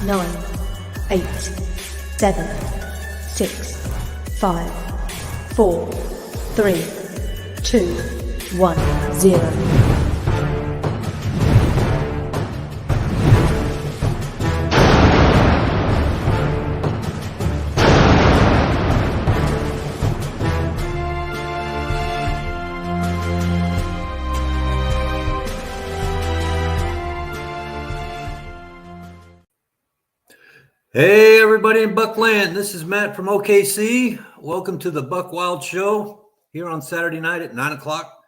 9, 8, 7, 6, 5, 4, 3, 2, 1, 0. Hey, everybody in Buckland. This is Matt from OKC. Welcome to the Buck Wild Show here on Saturday night at 9 o'clock.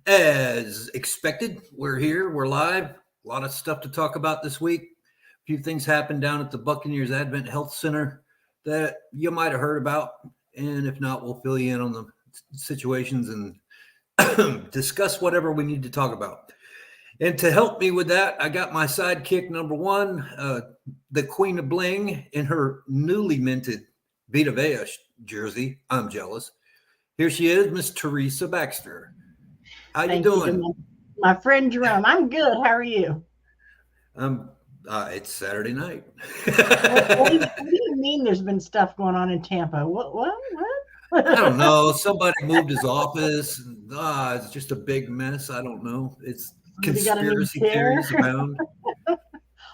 As expected, we're here. We're live. A lot of stuff to talk about this week. A few things happened down at the Buccaneers Advent Health Center that you might have heard about. And if not, we'll fill you in on the situations and discuss whatever we need to talk about. And to help me with that, I got my sidekick number one, the Queen of Bling in her newly minted Vita Vea jersey. I'm jealous. Here she is, Miss Teresa Baxter. How you doing? My friend Jerome. I'm good. How are you? It's Saturday night. What do you mean there's been stuff going on in Tampa? What? I don't know. Somebody moved his office. It's just a big mess. I don't know. It's conspiracy theories abound.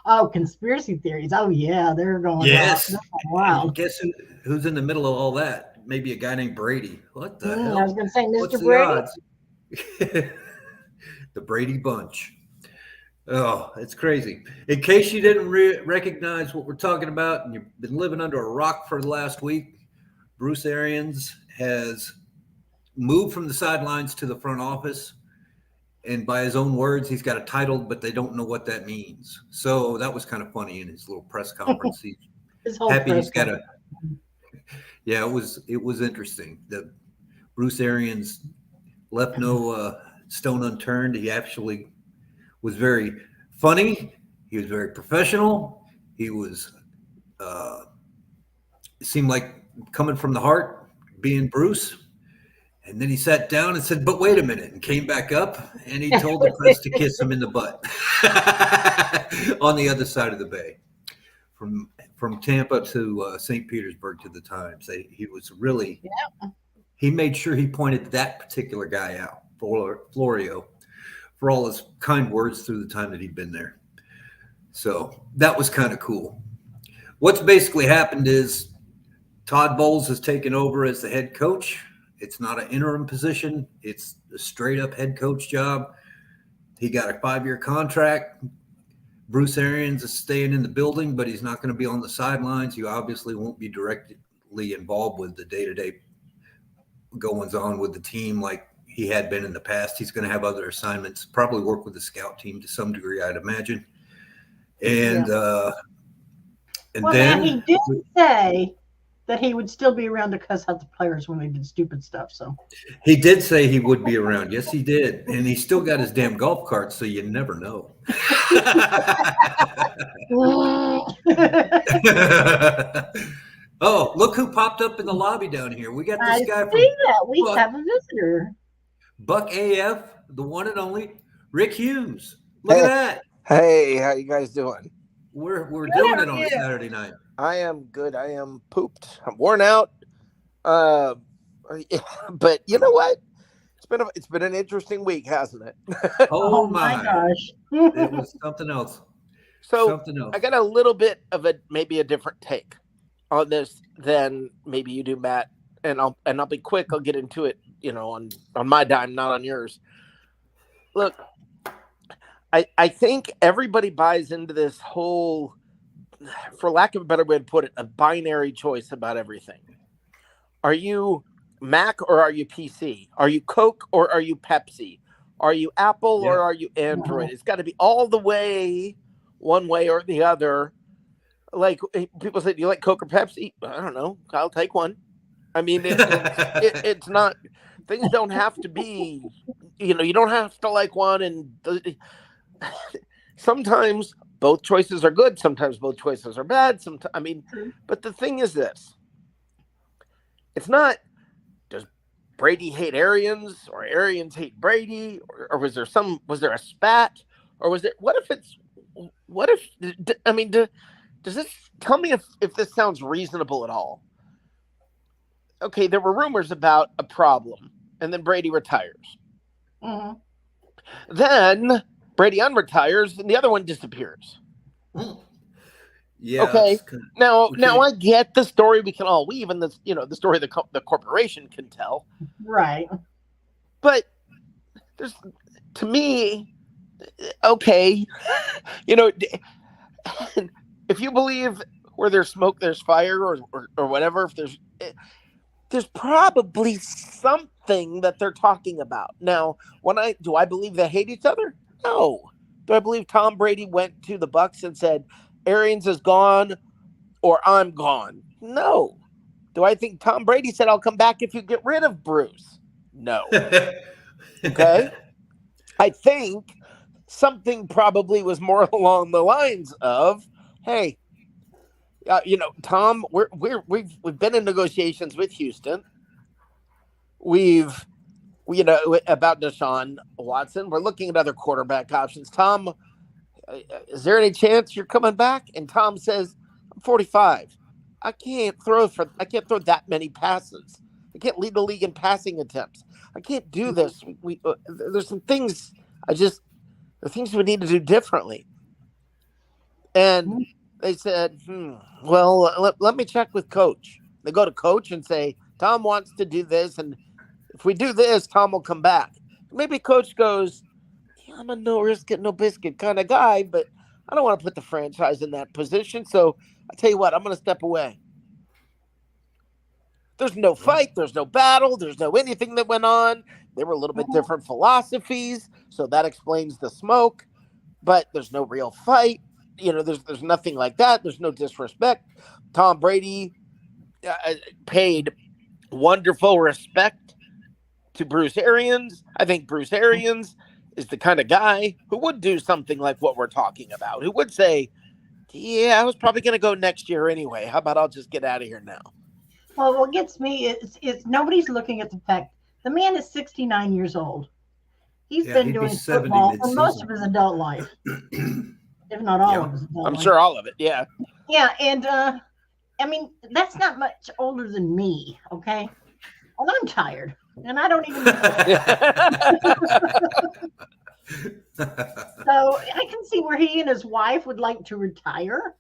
Oh, conspiracy theories. Oh, yeah, they're going yes. Wow. Guess who's in the middle of all that? Maybe a guy named Brady. What the hell? I was going to say, Mr. What's Brady. The Brady Bunch. Oh, it's crazy. In case you didn't recognize what we're talking about and you've been living under a rock for the last week, Bruce Arians has moved from the sidelines to the front office. And by his own words, he's got a title, but they don't know what that means. So that was kind of funny in his little press conference. He's happy he's got a. Yeah, it was interesting. The Bruce Arians left no stone unturned. He actually was very funny. He was very professional. He was seemed like coming from the heart, being Bruce. And then he sat down and said, but wait a minute, and came back up, and he told the press to kiss him in the butt on the other side of the bay. From Tampa to St. Petersburg to the Times. He was really, he made sure he pointed that particular guy out, Florio, for all his kind words through the time that he'd been there. So that was kind of cool. What's basically happened is Todd Bowles has taken over as the head coach. It's not an interim position. It's a straight up head coach job. He got a 5-year contract. Bruce Arians is staying in the building, but he's not going to be on the sidelines. He obviously won't be directly involved with the day-to-day goings on with the team like he had been in the past. He's going to have other assignments, probably work with the scout team to some degree, I'd imagine. And then he did say that he would still be around to cuss out the players when they did stupid stuff. So he did say he would be around. Yes, he did. And he still got his damn golf cart, so you never know. Oh, look who popped up in the lobby down here. We got this guy from we have a visitor. Buck AF, the one and only Rick Hughes. Look at that. Hey, how you guys doing? We're doing it on a Saturday night. I am good. I am pooped. I'm worn out. But you know what? It's been an interesting week, hasn't it? Oh my gosh. It was something else. I got a little bit of maybe a different take on this than maybe you do, Matt. And I'll be quick. I'll get into it, on my dime, not on yours. Look, I think everybody buys into this whole, for lack of a better way to put it, a binary choice about everything. Are you Mac or are you PC? Are you Coke or are you Pepsi? Are you Apple or are you Android? It's got to be all the way, one way or the other. Like people say, do you like Coke or Pepsi? I don't know. I'll take one. I mean, it's not, things don't have to be, you don't have to like one. And sometimes both choices are good. Sometimes both choices are bad. But the thing is this, it's not, does Brady hate Arians or Arians hate Brady? Or was there a spat? Or was it, what if does this tell me if this sounds reasonable at all? Okay, there were rumors about a problem, and then Brady retires. Mm-hmm. Then Brady unretires, and the other one disappears. Yeah. Okay. Now I get the story we can all weave, and this, the story the corporation can tell. Right. But there's, to me, okay, if you believe where there's smoke, there's fire, or whatever, if there's probably something that they're talking about. Now, do I believe they hate each other? No. Do I believe Tom Brady went to the Bucs and said, Arians is gone or I'm gone? No. Do I think Tom Brady said, I'll come back if you get rid of Bruce? No. Okay. I think something probably was more along the lines of, hey, Tom, we've been in negotiations with Houston. We've about Deshaun Watson. We're looking at other quarterback options. Tom, is there any chance you're coming back? And Tom says, I'm 45. I can't throw that many passes. I can't lead the league in passing attempts. I can't do this. There's some things the things we need to do differently. And they said, well, let me check with coach. They go to coach and say, Tom wants to do this. And if we do this, Tom will come back. Maybe coach goes, I'm a no risk it, no biscuit kind of guy, but I don't want to put the franchise in that position. So I tell you what, I'm going to step away. There's no fight. There's no battle. There's no anything that went on. They were a little bit different philosophies. So that explains the smoke, but there's no real fight. There's nothing like that. There's no disrespect. Tom Brady paid wonderful respect to Bruce Arians. I think Bruce Arians is the kind of guy who would do something like what we're talking about, who would say, yeah, I was probably going to go next year anyway. How about I'll just get out of here now? Well, what gets me is nobody's looking at the fact the man is 69 years old. He's been doing football for most of his adult life, if not all of his adult life. I'm sure all of it, yeah. Yeah, and that's not much older than me, okay? And I'm tired, and I don't even So I can see where he and his wife would like to retire,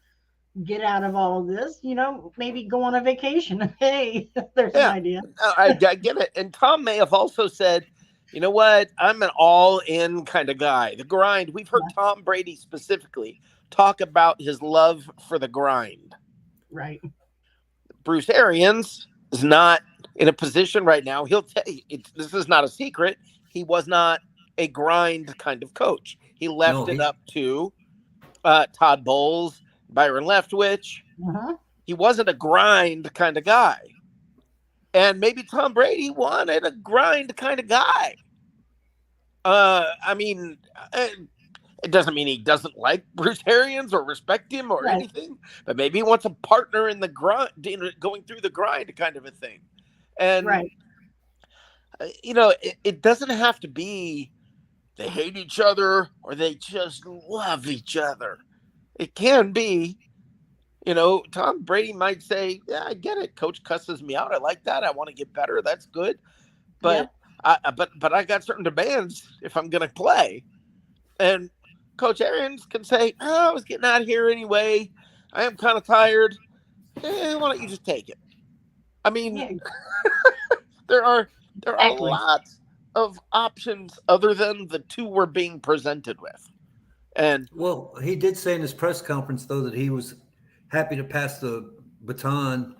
get out of all of this, maybe go on a vacation. Hey, there's an idea. I get it. And Tom may have also said, you know what? I'm an all-in kind of guy. The grind. We've heard Tom Brady specifically talk about his love for the grind. Right. Bruce Arians is not in a position right now. He'll tell you, this is not a secret. He was not a grind kind of coach. He left it up to Todd Bowles, Byron Leftwich. Uh-huh. He wasn't a grind kind of guy. And maybe Tom Brady wanted a grind kind of guy. It doesn't mean he doesn't like Bruce Arians or respect him or anything, but maybe he wants a partner in the grind, going through the grind kind of a thing. And, it doesn't have to be they hate each other or they just love each other. It can be, Tom Brady might say, yeah, I get it. Coach cusses me out. I like that. I want to get better. That's good. But I got certain demands if I'm going to play. And Coach Arians can say, I was getting out of here anyway. I am kind of tired. Why don't you just take it? I mean, there are lots of options other than the two we're being presented with. And well, he did say in his press conference, though, that he was happy to pass the baton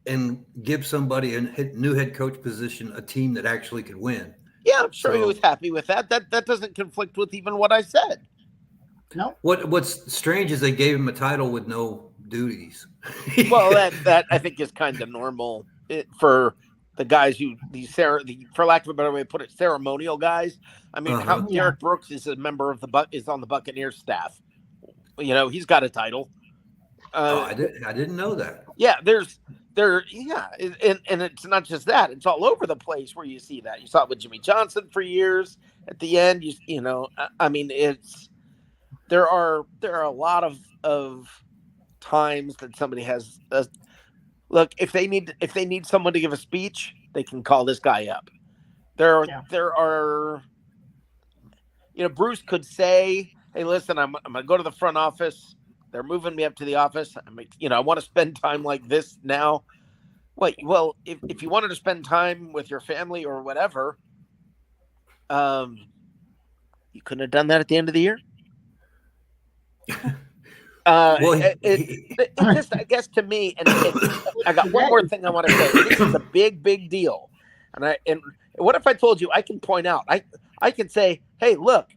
and give somebody a new head coach position, a team that actually could win. Yeah, I'm sure he was happy with that. That doesn't conflict with even what I said. No. What's strange is they gave him a title with no duties. Well, that I think is kind of normal for the guys who for lack of a better way to put it, ceremonial guys. I mean, how Derek Brooks is a member of is on the Buccaneers staff. He's got a title. I didn't know that. Yeah, and it's not just that; it's all over the place where you see that. You saw it with Jimmy Johnson for years. At the end, there are a lot of times that somebody has look, if they need someone to give a speech, they can call this guy up. There are Bruce could say, hey, listen, I'm gonna go to the front office. They're moving me up to the office. I want to spend time like this now. Wait, well, if you wanted to spend time with your family or whatever, you couldn't have done that at the end of the year. It just, I guess, to me, and I got one more thing I want to say. This is a big, big deal. And what if I told you I can point out? I can say, hey, look,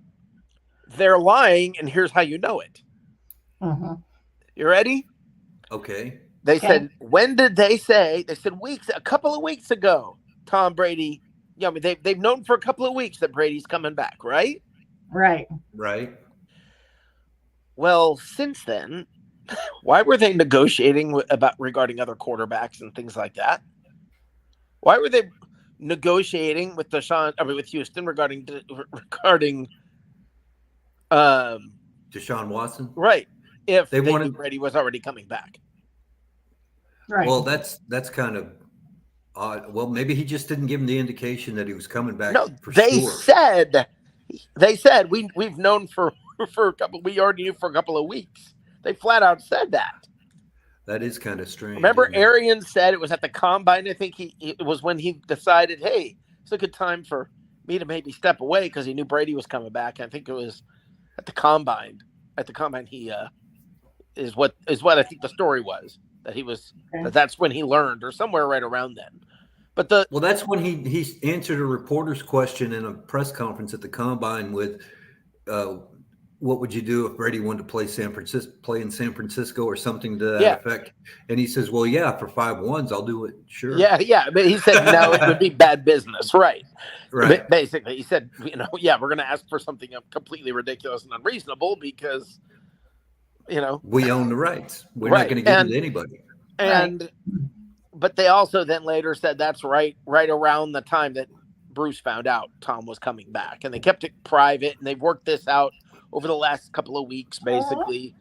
they're lying, and here's how you know it. Uh-huh. You ready? Okay. They said, when did they say? They said a couple of weeks ago, Tom Brady. They've known for a couple of weeks that Brady's coming back, right? Right. Well, since then, why were they negotiating regarding other quarterbacks and things like that? Why were they negotiating with with Houston regarding Deshaun Watson? Right. If they knew Brady was already coming back. Right. Well, that's kind of odd. Well, maybe he just didn't give him the indication that he was coming back. No, they said we've known for a couple. We already knew for a couple of weeks. They flat out said that. That is kind of strange. Remember, Arians said it was at the combine. I think it was when he decided, hey, it's a good time for me to maybe step away because he knew Brady was coming back. I think it was at the combine. At the combine, he is what I think the story was, that he was that's when he learned, or somewhere right around then. But that's when he answered a reporter's question in a press conference at the combine with, what would you do if Brady wanted to play in San Francisco or something to that effect? And he says, well, yeah, for 5-1s, I'll do it. Sure. Yeah. But he said, no, it would be bad business. Right. Basically, he said, we're going to ask for something completely ridiculous and unreasonable because, we own the rights. We're not going to give it to anybody. But they also then later said that's right around the time that Bruce found out Tom was coming back, and they kept it private, and they've worked this out over the last couple of weeks, basically.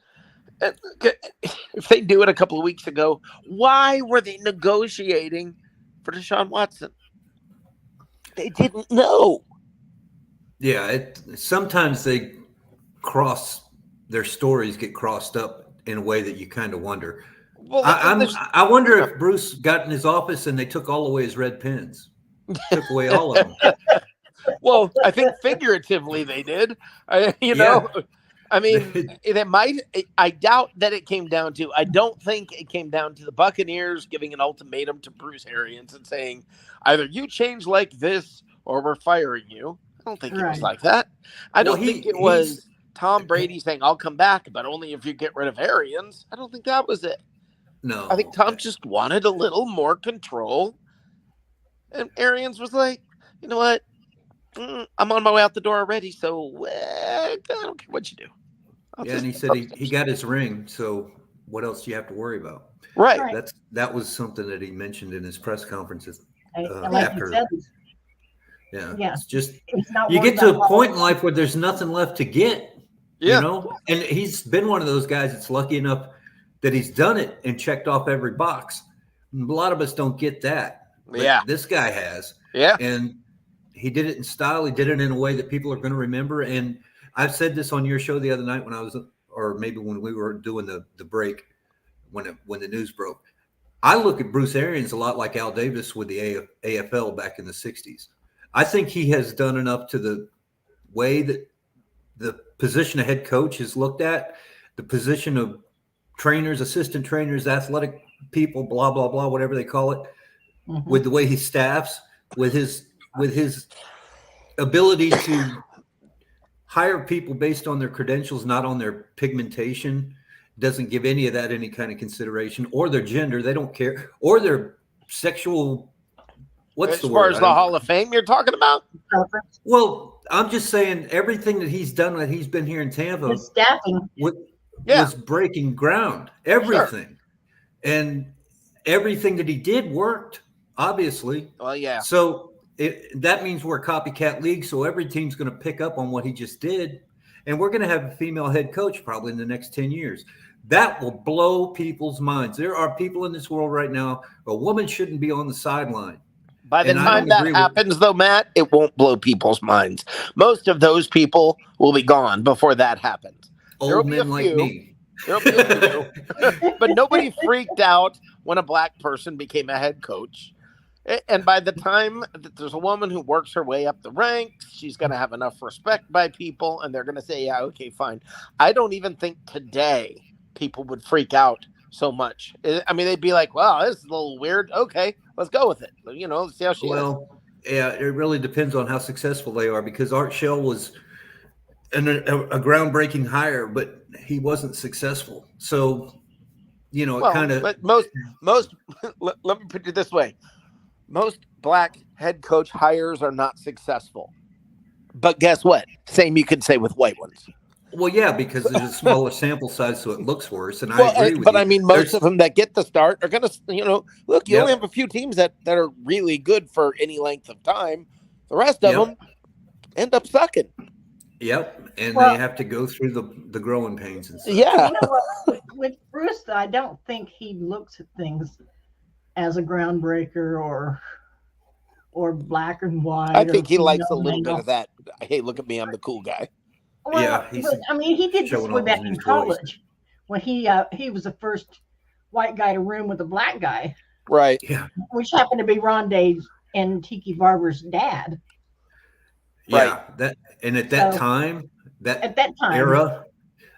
If they do it a couple of weeks ago, why were they negotiating for Deshaun Watson? They didn't know. Yeah, sometimes their stories get crossed up in a way that you kind of wonder. Well, I wonder if Bruce got in his office and they took all away his red pens, took away all of them. Well, I think figuratively they did. I mean, they might. I doubt that it came down to. I don't think it came down to the Buccaneers giving an ultimatum to Bruce Arians and saying, either you change like this or we're firing you. I don't think it was like that. I don't think it was Tom Brady saying, I'll come back, but only if you get rid of Arians. I don't think that was it. No. I think Tom just wanted a little more control. And Arians was like, you know what? I'm on my way out the door already, so I don't care what you do. And he said he got his ring, so what else do you have to worry about? Right. That was something that he mentioned in his press conferences after. It's just you get to a point in life where there's nothing left to get, and he's been one of those guys that's lucky enough that he's done it and checked off every box. A lot of us don't get that. But this guy has. Yeah. And he did it in style. He did it in a way that people are going to remember. And I've said this on your show the other night or maybe when we were doing the break, when the news broke. I look at Bruce Arians a lot like Al Davis with the AFL back in the 60s. I think he has done enough to the way that the position of head coach is looked at, the position of trainers, assistant trainers, athletic people, blah, blah, blah, whatever they call it, with the way he staffs, with his ability to hire people based on their credentials, not on their pigmentation, doesn't give any of that any kind of consideration, or their gender, they don't care, or their sexual, what's the word? As far as the Hall of Fame you're talking about? Well, I'm just saying everything that he's done when he's been here in Tampa his staffing was breaking ground, everything. Sure. And everything that he did worked, obviously. Well, yeah. So that means we're a copycat league, so every team's going to pick up on what he just did. And we're going to have a female head coach probably in the next 10 years. That will blow people's minds. There are people in this world right now, a woman shouldn't be on the sideline. By the time that happens, though, Matt, it won't blow people's minds. Most of those people will be gone before that happens. Old men like me. There'll be a few. But nobody freaked out when a black person became a head coach. And by the time that there's a woman who works her way up the ranks, she's going to have enough respect by people, and they're going to say, yeah, okay, fine. I don't even think today people would freak out so much. I mean, they'd be like, wow, this is a little weird. Okay, let's go with it. You know, let's see how she is. Well, yeah, it really depends on how successful they are, because Art Shell was a groundbreaking hire, but he wasn't successful. So, you know, it kind of. But most, let me put it this way. Most black head coach hires are not successful. But guess what? Same you could say with white ones. Well, yeah, because there's a smaller sample size, so it looks worse. And I agree with you. But I mean, most of them that get the start are going to, you know, look, you only have a few teams that are really good for any length of time. The rest of them end up sucking. Yep. And they have to go through the growing pains and stuff. Yeah. You know what? With Bruce, I don't think he looks at things as a groundbreaker or black and white. I think he likes a little bit of that. Hey, look at me, I'm the cool guy. Well, yeah, I mean, he did this way back in college when he was the first white guy to room with a black guy, right? Yeah, which happened to be Rondé and Tiki Barber's dad. Yeah, right. At that time, era,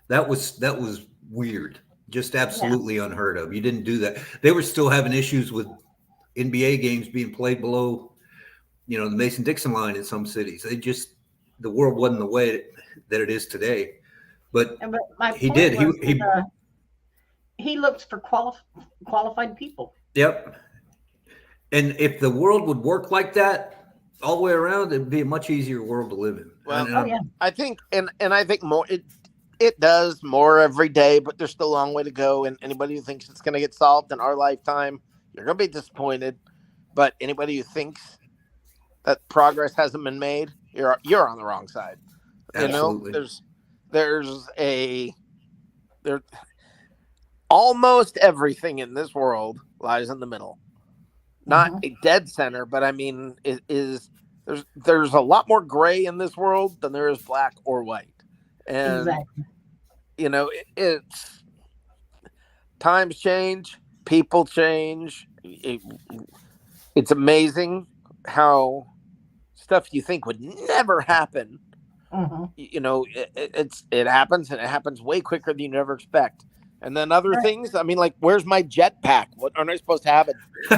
that was weird, just absolutely unheard of. You didn't do that. They were still having issues with NBA games being played below, you know, the Mason-Dixon line in some cities. The world wasn't the way that it is today. But he did. He looks for qualified people. Yep. And if the world would work like that all the way around, it'd be a much easier world to live in. Well, I think, and I think more it does more every day, but there's still a long way to go. And anybody who thinks it's going to get solved in our lifetime, you're going to be disappointed. But anybody who thinks that progress hasn't been made, you're on the wrong side. Absolutely. You know, there's almost everything in this world lies in the middle. Not a dead center, but I mean, there's a lot more gray in this world than there is black or white. And you know, it's times change, people change. It's amazing how stuff you think would never happen, you know, it happens, and it happens way quicker than you never expect. And then other things, I mean, like, where's my jetpack? What aren't I supposed to have it? By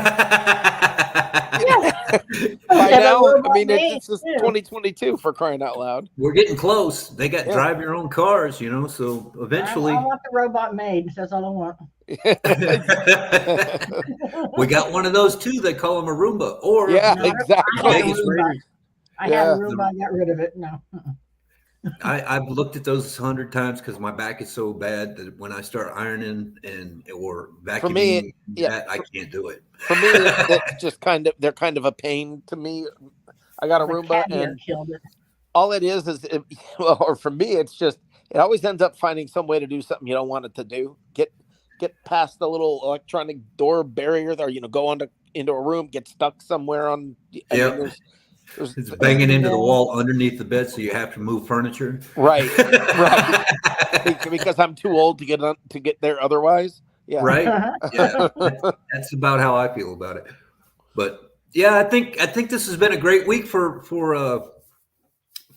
now, I mean, it's just 2022 for crying out loud. We're getting close. They got drive your own cars, you know, so eventually. I want the robot made. That's all I want. We got one of those too. They call them a Roomba. Or exactly. I had a Roomba. I got rid of it. No. I've looked at those 100 times because my back is so bad that when I start ironing or vacuuming, I can't do it. For me, that's just they're kind of a pain to me. I got a Roomba, and all it is or for me, it's just it always ends up finding some way to do something you don't want it to do. Get past the little electronic door barrier there. You know, go into a room, get stuck somewhere on. It's banging into the wall underneath the bed, so you have to move furniture. Right. Because I'm too old to get there otherwise. Yeah. Right. Yeah. That's about how I feel about it. But yeah, I think this has been a great week for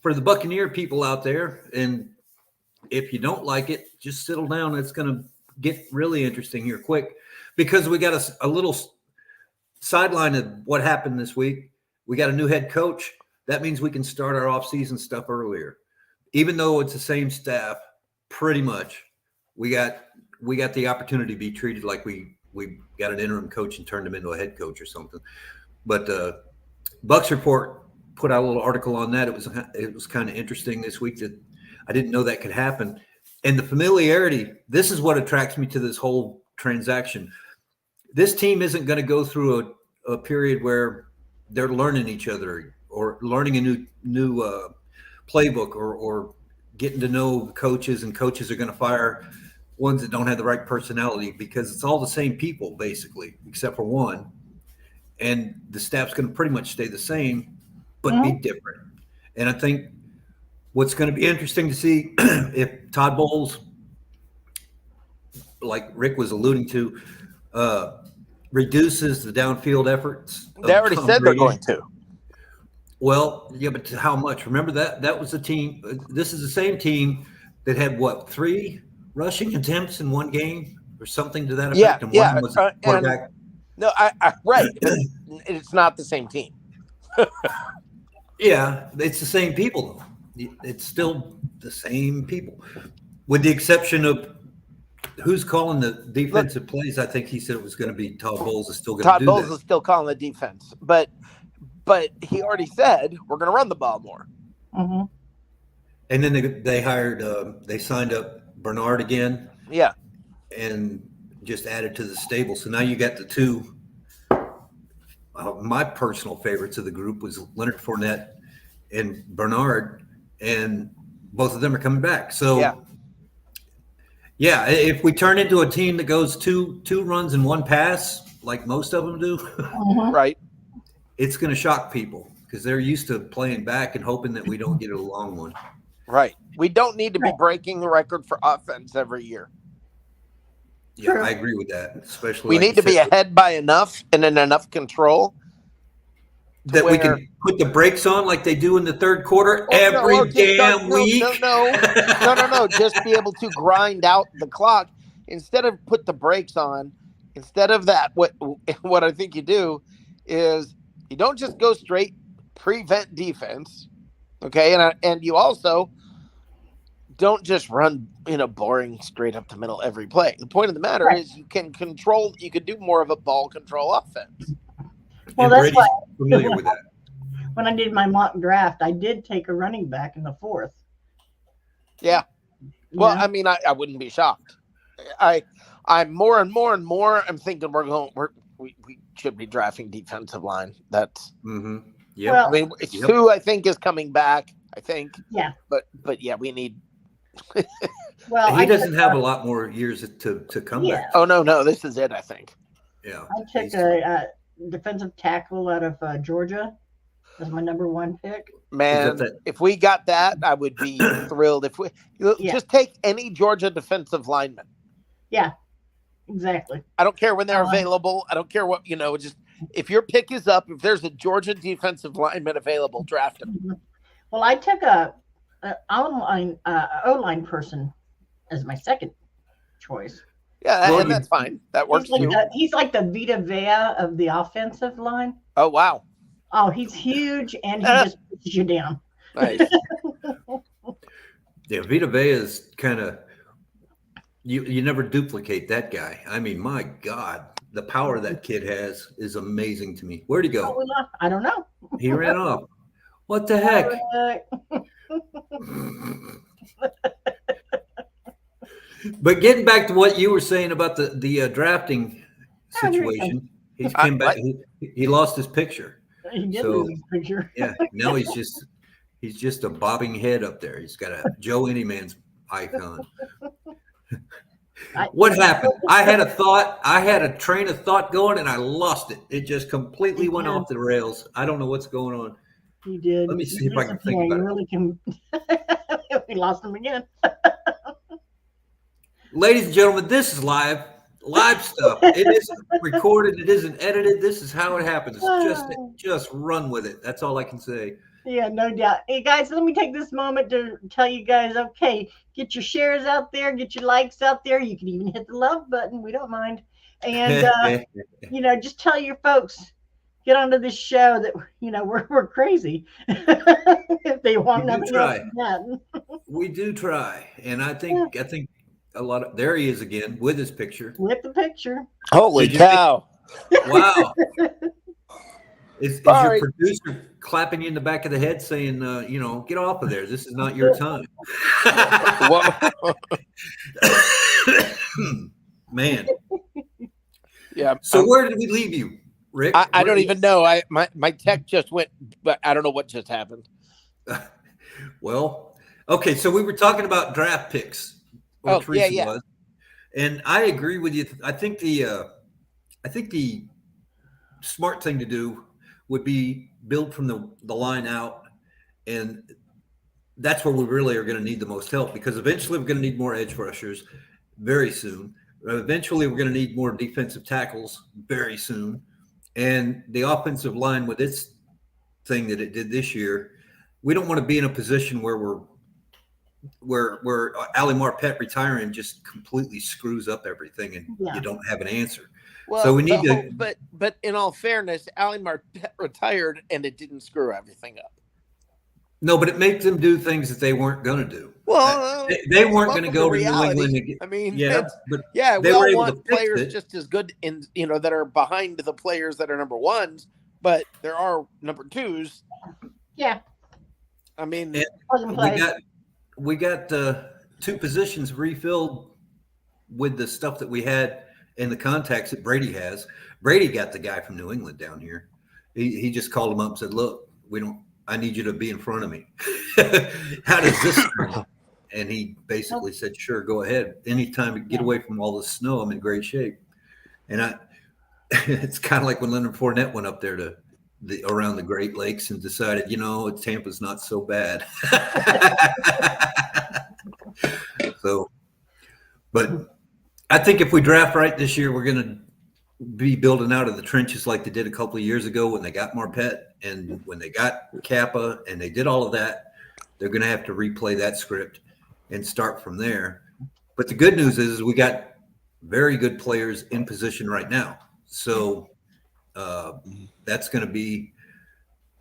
the Buccaneer people out there. And if you don't like it, just settle down. It's going to get really interesting here quick, because we got a little sideline of what happened this week. We got a new head coach. That means we can start our off-season stuff earlier. Even though it's the same staff, pretty much, we got the opportunity to be treated like we got an interim coach and turned him into a head coach or something. But Bucs Report put out a little article on that. It was kind of interesting this week that I didn't know that could happen. And the familiarity, this is what attracts me to this whole transaction. This team isn't going to go through a period where they're learning each other or learning a new playbook or getting to know coaches, and coaches are going to fire ones that don't have the right personality, because it's all the same people basically, except for one. And the staff's going to pretty much stay the same, but be different. And I think what's going to be interesting to see if Todd Bowles, like Rick was alluding to, reduces the downfield efforts. They already said they're going to. Well, yeah, but how much? Remember that was the team. This is the same team that had 3 rushing attempts in one game or something to that effect. And one was a quarterback. No, right. It's not the same team. Yeah, it's the same people though. It's still the same people, with the exception of who's calling the defensive plays. I think he said it was going to be Todd Bowles is still going to do that. Todd Bowles is still calling the defense, but he already said we're going to run the ball more. Mm-hmm. And then they hired, they signed up Bernard again. Yeah. And just added to the stable. So now you got the 2. My personal favorites of the group was Leonard Fournette and Bernard, and both of them are coming back. So, yeah, if we turn into a team that goes two runs and 1 pass, like most of them do, right, it's going to shock people because they're used to playing back and hoping that we don't get a long one. Right. We don't need to be breaking the record for offense every year. Yeah, I agree with that. Especially we need to be ahead by enough and in enough control that we can put the brakes on like they do in the third quarter every damn week. No. Just be able to grind out the clock instead of put the brakes on. Instead of that, what I think you do is you don't just go straight prevent defense, okay, and you also don't just run, boring straight up the middle every play. The point of the matter is you can do more of a ball control offense. Well, that's why familiar with that. When I did my mock draft, I did take a running back in the 4th. Yeah. Well, I mean, I wouldn't be shocked. I'm more and more and more. I'm thinking we should be drafting defensive line. That's yeah. Well, I mean, Sue, I think, is coming back. I think. Yeah. But yeah, we need. Well, he doesn't have a lot more years to come back. Oh no, this is it. I think. Yeah. I took a defensive tackle out of Georgia as my number 1 pick. Man, if we got that, I would be thrilled. If we just take any Georgia defensive lineman. Yeah, exactly. I don't care when they're available. I don't care what, just if your pick is up, if there's a Georgia defensive lineman available, draft him. Well, I took a O-line person as my second choice. Yeah, and that's fine. That works too. He's like the Vita Vea of the offensive line. Oh, wow. Oh, he's huge, and he just pushes you down. Nice. Yeah, Vita Vea is kind of you never duplicate that guy. I mean, my God, the power that kid has is amazing to me. Where'd he go? I don't know. He ran off. What the heck? But getting back to what you were saying about the drafting situation, he came back. He lost his picture. He did lose his picture. Yeah, now he's just a bobbing head up there. He's got a Joe Anyman's icon. What happened? I had a train of thought going, and I lost it. It just completely went off the rails. I don't know what's going on. He did. Let me see if I can think about it. Really can. We lost him again. Ladies and gentlemen, this is live stuff. It isn't recorded. It isn't edited. This is how it happens. Just run with it. That's all I can say. Yeah, no doubt. Hey, guys, let me take this moment to tell you guys, okay, get your shares out there, get your likes out there. You can even hit the love button. We don't mind. And, just tell your folks, get onto this show that, we're crazy. If they want nothing else than that. We do try. And I think a lot of, there he is again with his picture. With the picture. Holy cow. Wow. Is your producer clapping you in the back of the head saying, get off of there. This is not your time. Man. Yeah. So where did we leave you, Rick? I don't even know. My tech just went, but I don't know what just happened. Well, okay. So we were talking about draft picks. Teresa was. And I agree with you. I think the smart thing to do would be build from the line out, and that's where we really are going to need the most help, because eventually we're going to need more edge rushers very soon. Eventually we're going to need more defensive tackles very soon. And the offensive line, with its thing that it did this year, we don't want to be in a position where Ali Marpet retiring just completely screws up everything and you don't have an answer. Well, so we need to. But in all fairness, Ali Marpet retired and it didn't screw everything up. No, but it makes them do things that they weren't going to do. Well, they weren't going to go to New England. I mean, we all want players just as good in that are behind the players that are number ones, but there are number twos. Yeah. I mean, we got 2 positions refilled with the stuff that we had and the contacts that Brady has. Brady got the guy from New England down here. He just called him up and said, "Look, I need you to be in front of me. How does this work?" And he basically said, "Sure, go ahead. Anytime to get away from all the snow, I'm in great shape." And it's kind of like when Leonard Fournette went up there to around the Great Lakes and decided, Tampa's not so bad. So, but I think if we draft right this year, we're going to be building out of the trenches like they did a couple of years ago when they got Marpet and when they got Kappa, and they did all of that. They're going to have to replay that script and start from there. But the good news is we got very good players in position right now. So that's going to be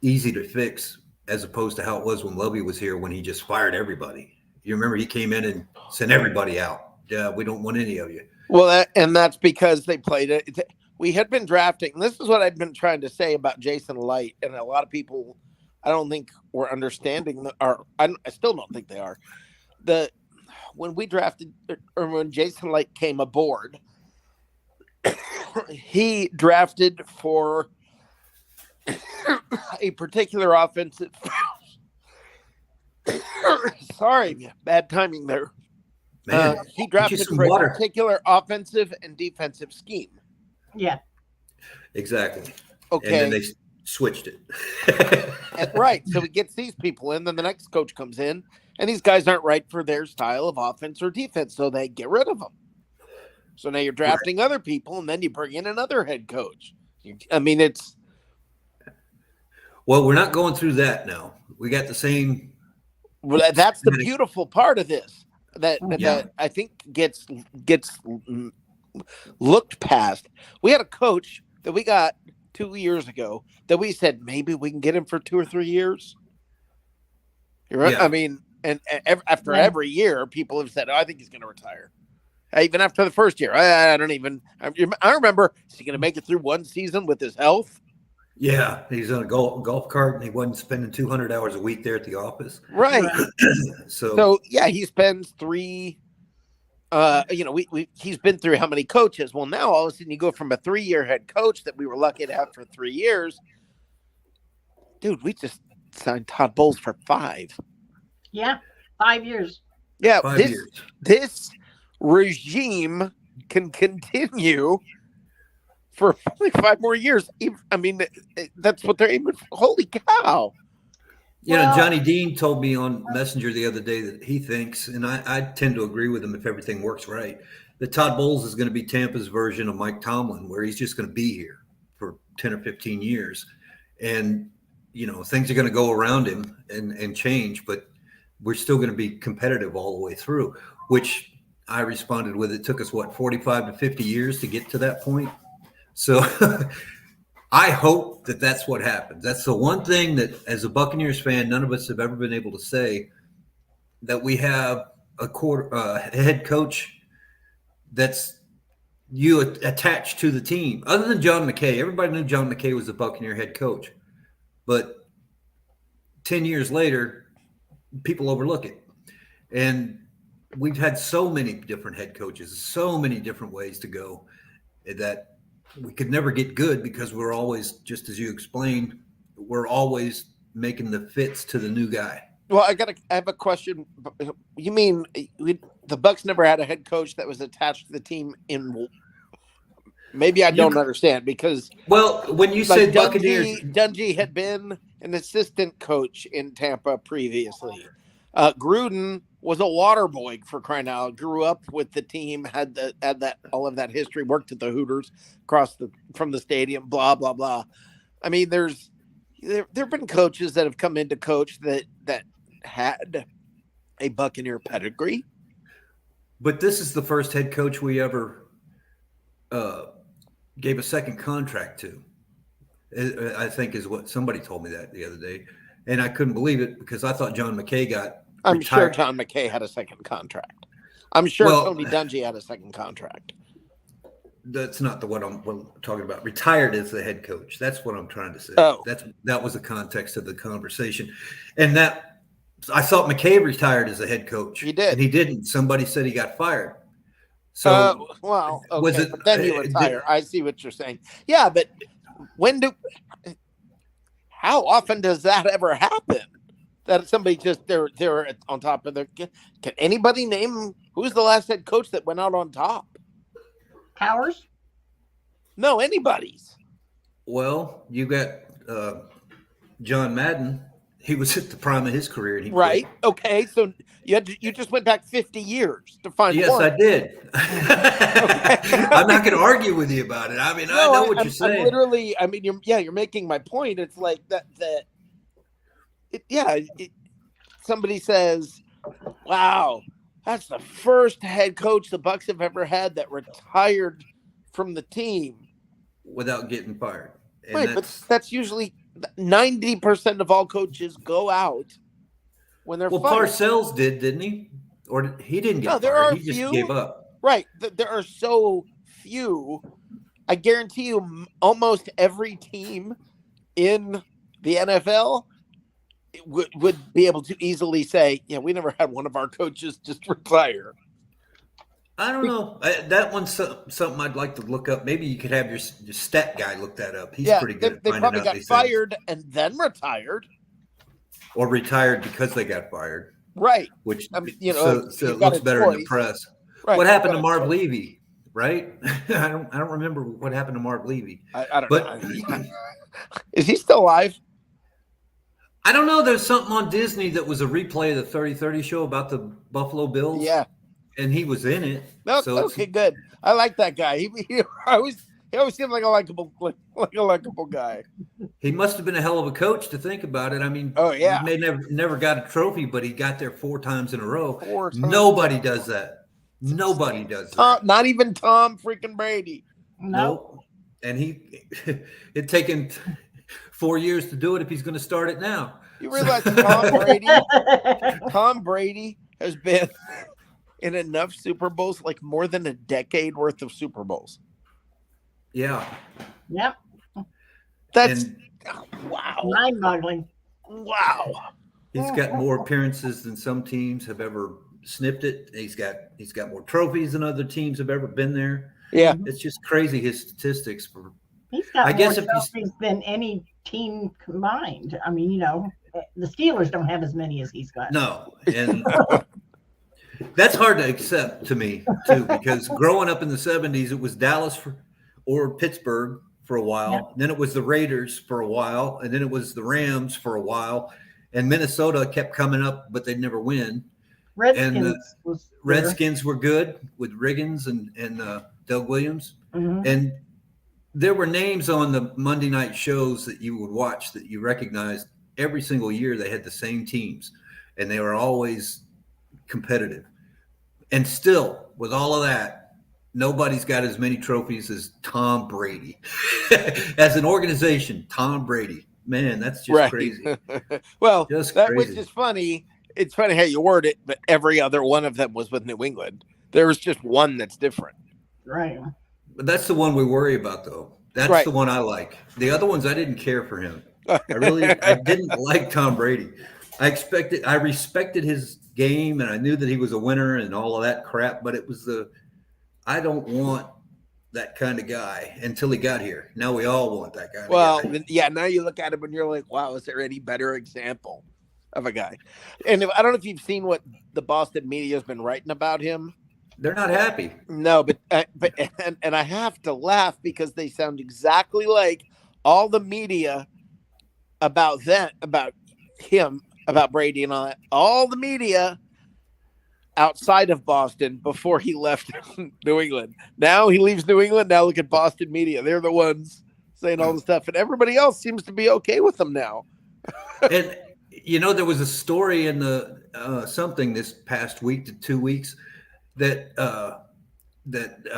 easy to fix, as opposed to how it was when Lovey was here, when he just fired everybody. You remember he came in and sent everybody out. Yeah, we don't want any of you. Well, that's because they played it. We had been drafting. This is what I'd been trying to say about Jason Light, and a lot of people, I don't think, were understanding, I still don't think they are. When we drafted, or when Jason Light came aboard, he drafted for a particular offensive. Sorry, bad timing there. He drafted for a particular offensive and defensive scheme. Yeah. Exactly. Okay. And then they switched it. Right. So he gets these people in, then the next coach comes in, and these guys aren't right for their style of offense or defense, so they get rid of them. So now you're drafting other people, and then you bring in another head coach. I mean, it's. Well, we're not going through that now. We got the same. Well, that's the beautiful part of this. That I think gets looked past. We had a coach that we got 2 years ago that we said maybe we can get him for 2 or 3 years. You're right. Yeah. I mean, and after every year, people have said, "Oh, I think he's going to retire." Even after the first year, I don't even. I remember, is he going to make it through one season with his health? Yeah, he's on a golf cart, and he wasn't spending 200 hours a week there at the office. Right. So yeah, he spends 3. He's been through how many coaches? Well, now all of a sudden you go from a 3-year head coach that we were lucky to have for 3 years. Dude, we just signed Todd Bowles for 5. Yeah, 5 years. Yeah, 5 years. This regime can continue for only 5 more years. I mean, that's what they're aiming for. Holy cow. Johnny Dean told me on Messenger the other day that he thinks, and I tend to agree with him if everything works right, that Todd Bowles is going to be Tampa's version of Mike Tomlin, where he's just going to be here for 10 or 15 years. And, things are going to go around him and change, but we're still going to be competitive all the way through, which I responded with, it took us, 45 to 50 years to get to that point. So I hope that that's what happens. That's the one thing that, as a Buccaneers fan, none of us have ever been able to say, that we have a head coach that's attached to the team. Other than John McKay, everybody knew John McKay was the Buccaneer head coach. But 10 years later, people overlook it. And we've had so many different head coaches, so many different ways to go, that we could never get good, because we're always, just as you explained, we're always making the fits to the new guy. Well, I have a question. You mean the Bucs never had a head coach that was attached to the team in. Maybe I don't understand because. Well, when you said Buccaneers, Dungy had been an assistant coach in Tampa previously. Gruden was a water boy, for crying out. Grew up with the team, had that all of that history. Worked at the Hooters from the stadium. Blah blah blah. I mean, there have been coaches that have come in to coach that had a Buccaneer pedigree. But this is the first head coach we ever gave a second contract to. I think is what somebody told me that the other day, and I couldn't believe it because I thought John McKay got. I'm retired. sure John McKay had a second contract. I'm sure Tony Dungy had a second contract. That's not the one I'm talking about. Retired as the head coach. That's what I'm trying to say. Oh. That was the context of the conversation, and that I thought McKay retired as the head coach. He did, and he didn't. Somebody said he got fired. So well, okay, was it? But then you retire. I see what you're saying. Yeah, but how often does that ever happen? That somebody just they're on top of their. Can anybody name who's the last head coach that went out on top? Powers? No, anybody's. Well, you got John Madden. He was at the prime of his career. And he right. quit. Okay. So you just went back 50 years to find. Yes, one. I did. I'm not going to argue with you about it. I mean, I know what you're saying. I'm literally, I mean, you're making my point. It's like that. Somebody says, "Wow, that's the first head coach the Bucs have ever had that retired from the team without getting fired." And right, but that's usually 90% of all coaches go out when they're fired. Parcells didn't he? Or he didn't get fired. He just gave up. Right. There are so few. I guarantee you almost every team in the NFL would be able to easily say, yeah, we never had one of our coaches just retire. I don't know. That one's something I'd like to look up. Maybe you could have your stat guy look that up. He's pretty good. They probably got fired and then retired. Or retired because they got fired. Right. Which, so it looks better in the press. Right. What happened to Marv Levy, right? I don't remember what happened to Marv Levy. I don't know. Is he still alive? I don't know. There's something on Disney that was a replay of the 30-30 show about the Buffalo Bills. Yeah. And he was in it. No, so okay, good. I like that guy. He always seemed like a likable guy. He must have been a hell of a coach to think about it. I mean, he may never got a trophy, but he got there 4 times in a row. Nobody does that. Nobody does that. Not even Tom freaking Brady. Nope. And it taken 4 years to do it if he's going to start it now. You realize Tom Brady has been in enough Super Bowls, like more than a decade worth of Super Bowls. Yeah. Yep. That's wow. Mind-boggling. Wow. He's got more appearances than some teams have ever snipped it. He's got more trophies than other teams have ever been there. Yeah. It's just crazy, his statistics. He's got more trophies than any team combined. I mean, the Steelers don't have as many as he's got. No. And that's hard to accept to me, too, because growing up in the 70s, it was Dallas or Pittsburgh for a while. Yep. Then it was the Raiders for a while. And then it was the Rams for a while. And Minnesota kept coming up, but they'd never win. Redskins were good with Riggins and Doug Williams. Mm-hmm. And there were names on the Monday night shows that you would watch that you recognized every single year. They had the same teams, and they were always competitive. And still, with all of that, nobody's got as many trophies as Tom Brady. As an organization, Tom Brady. Man, that's just crazy. Well, just that crazy. Which is funny. It's funny how you word it, but every other one of them was with New England. There was just one that's different. Right. But that's the one we worry about, though. That's the one I like. The other ones, I didn't care for him. I didn't like Tom Brady. I respected his game, and I knew that he was a winner and all of that crap, but it was I don't want that kind of guy until he got here. Now we all want that guy. Well, yeah, now you look at him and you're like, wow, is there any better example of a guy. And I don't know if you've seen what the Boston media has been writing about him. They're not happy. No, but I have to laugh because they sound exactly like all the media about him, about Brady and all that. All the media outside of Boston before he left New England. Now he leaves New England. Now look at Boston media. They're the ones saying all the stuff, and everybody else seems to be okay with them now. And there was a story in the something this past week to 2 weeks that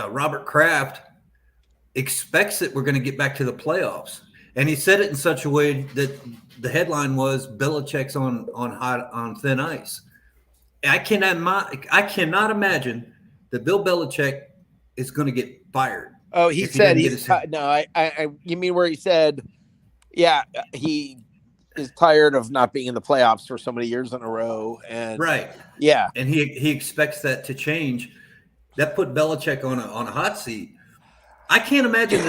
Robert Kraft expects that we're going to get back to the playoffs, and he said it in such a way that the headline was Belichick's on thin ice. I cannot imagine that Bill Belichick is going to get fired. Oh, he said you mean where he said, yeah, he is tired of not being in the playoffs for so many years in a row, and right, yeah, and he expects that to change. That put Belichick on a hot seat. I can't imagine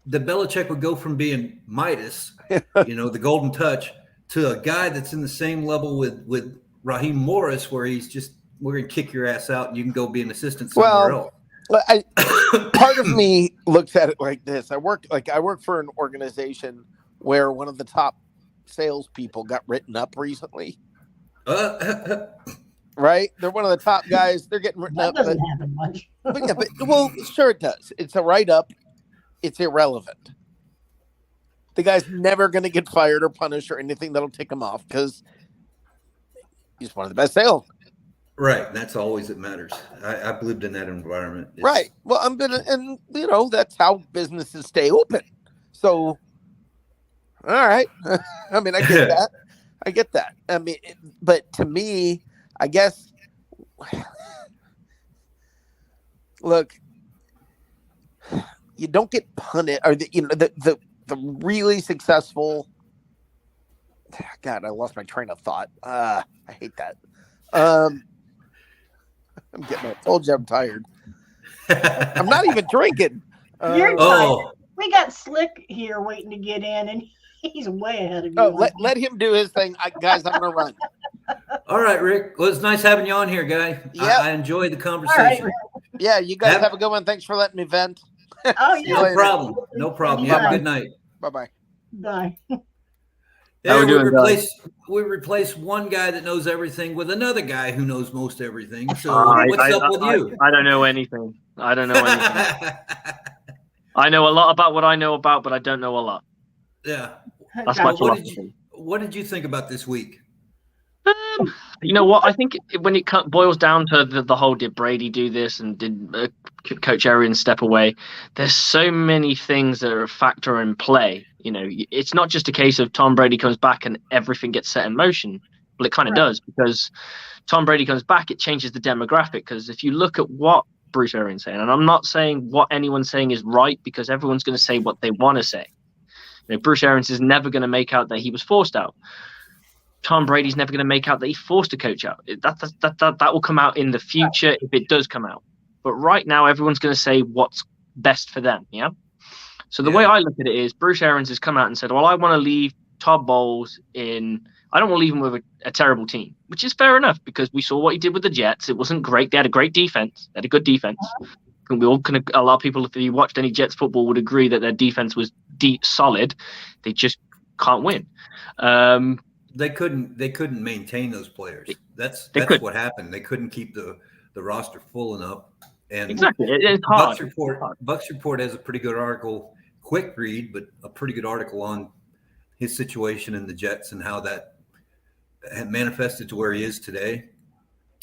that Belichick would go from being Midas, the golden touch, to a guy that's in the same level with Raheem Morris, where he's just, we're gonna kick your ass out and you can go be an assistant somewhere else. Part of me looks at it like this. I work for an organization where one of the top salespeople got written up recently. Right? They're one of the top guys. They're getting written up. That doesn't happen much. Well, sure it does. It's a write-up. It's irrelevant. The guy's never going to get fired or punished or anything that'll take him off because he's one of the best salesmen. Right. That's always it matters. I've lived in that environment. Right. Well, that's how businesses stay open. So, all right. I mean, I get that. I mean, but to me, I guess, look, you don't get punished, or the really successful. God, I lost my train of thought. I hate that. I told you I'm tired. I'm not even drinking. You're tired. We got Slick here waiting to get in, and he's way ahead of you. Oh, let him do his thing. Guys, I'm going to run. All right, Rick. Well, it's nice having you on here, guy. Yep. I enjoyed the conversation. Right, yeah, you guys have a good one. Thanks for letting me vent. Oh, yeah. No problem. No problem. You have a good night. Bye-bye. Bye. We replace one guy that knows everything with another guy who knows most everything. So what's up with you? I don't know anything. I know a lot about what I know about, but I don't know a lot. Yeah. That's my philosophy. What did you think about this week? You know what? I think when it boils down to the whole, did Brady do this and did Coach Arians step away? There's so many things that are a factor in play. It's not just a case of Tom Brady comes back and everything gets set in motion. Well, it kind of does, because Tom Brady comes back, it changes the demographic. Because if you look at what Bruce Arians saying, and I'm not saying what anyone's saying is right, because everyone's going to say what they want to say. Bruce Arians is never going to make out that he was forced out. Tom Brady's never going to make out that he forced a coach out. That will come out in the future if it does come out. But right now, everyone's going to say what's best for them. Yeah. So the way I look at it is, Bruce Arians has come out and said, well, I want to leave Todd Bowles in. I don't want to leave him with a terrible team, which is fair enough, because we saw what he did with the Jets. It wasn't great. They had a great defense. They had a good defense. And a lot of people, if you watched any Jets football, would agree that their defense was solid. They just can't win. They couldn't maintain those players. That's what happened. They couldn't keep the roster full enough. And exactly, it's hard. Bucs Report has a pretty good article, quick read, but a pretty good article on his situation in the Jets and how that had manifested to where he is today.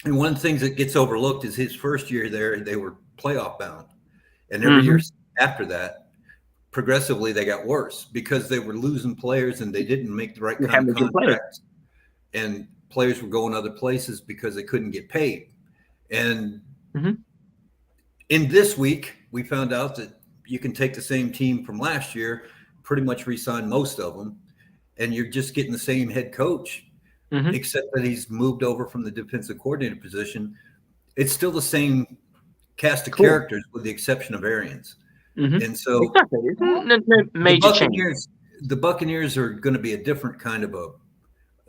And one of the things that gets overlooked is his first year there, they were playoff bound, and every year after that, progressively they got worse because they were losing players and they didn't make the right kind of contracts, and players were going other places because they couldn't get paid. And in this week, we found out that you can take the same team from last year, pretty much re-sign most of them, and you're just getting the same head coach, except that he's moved over from the defensive coordinator position. It's still the same cast of characters with the exception of Arians. And so no major change. The Buccaneers are going to be a different kind of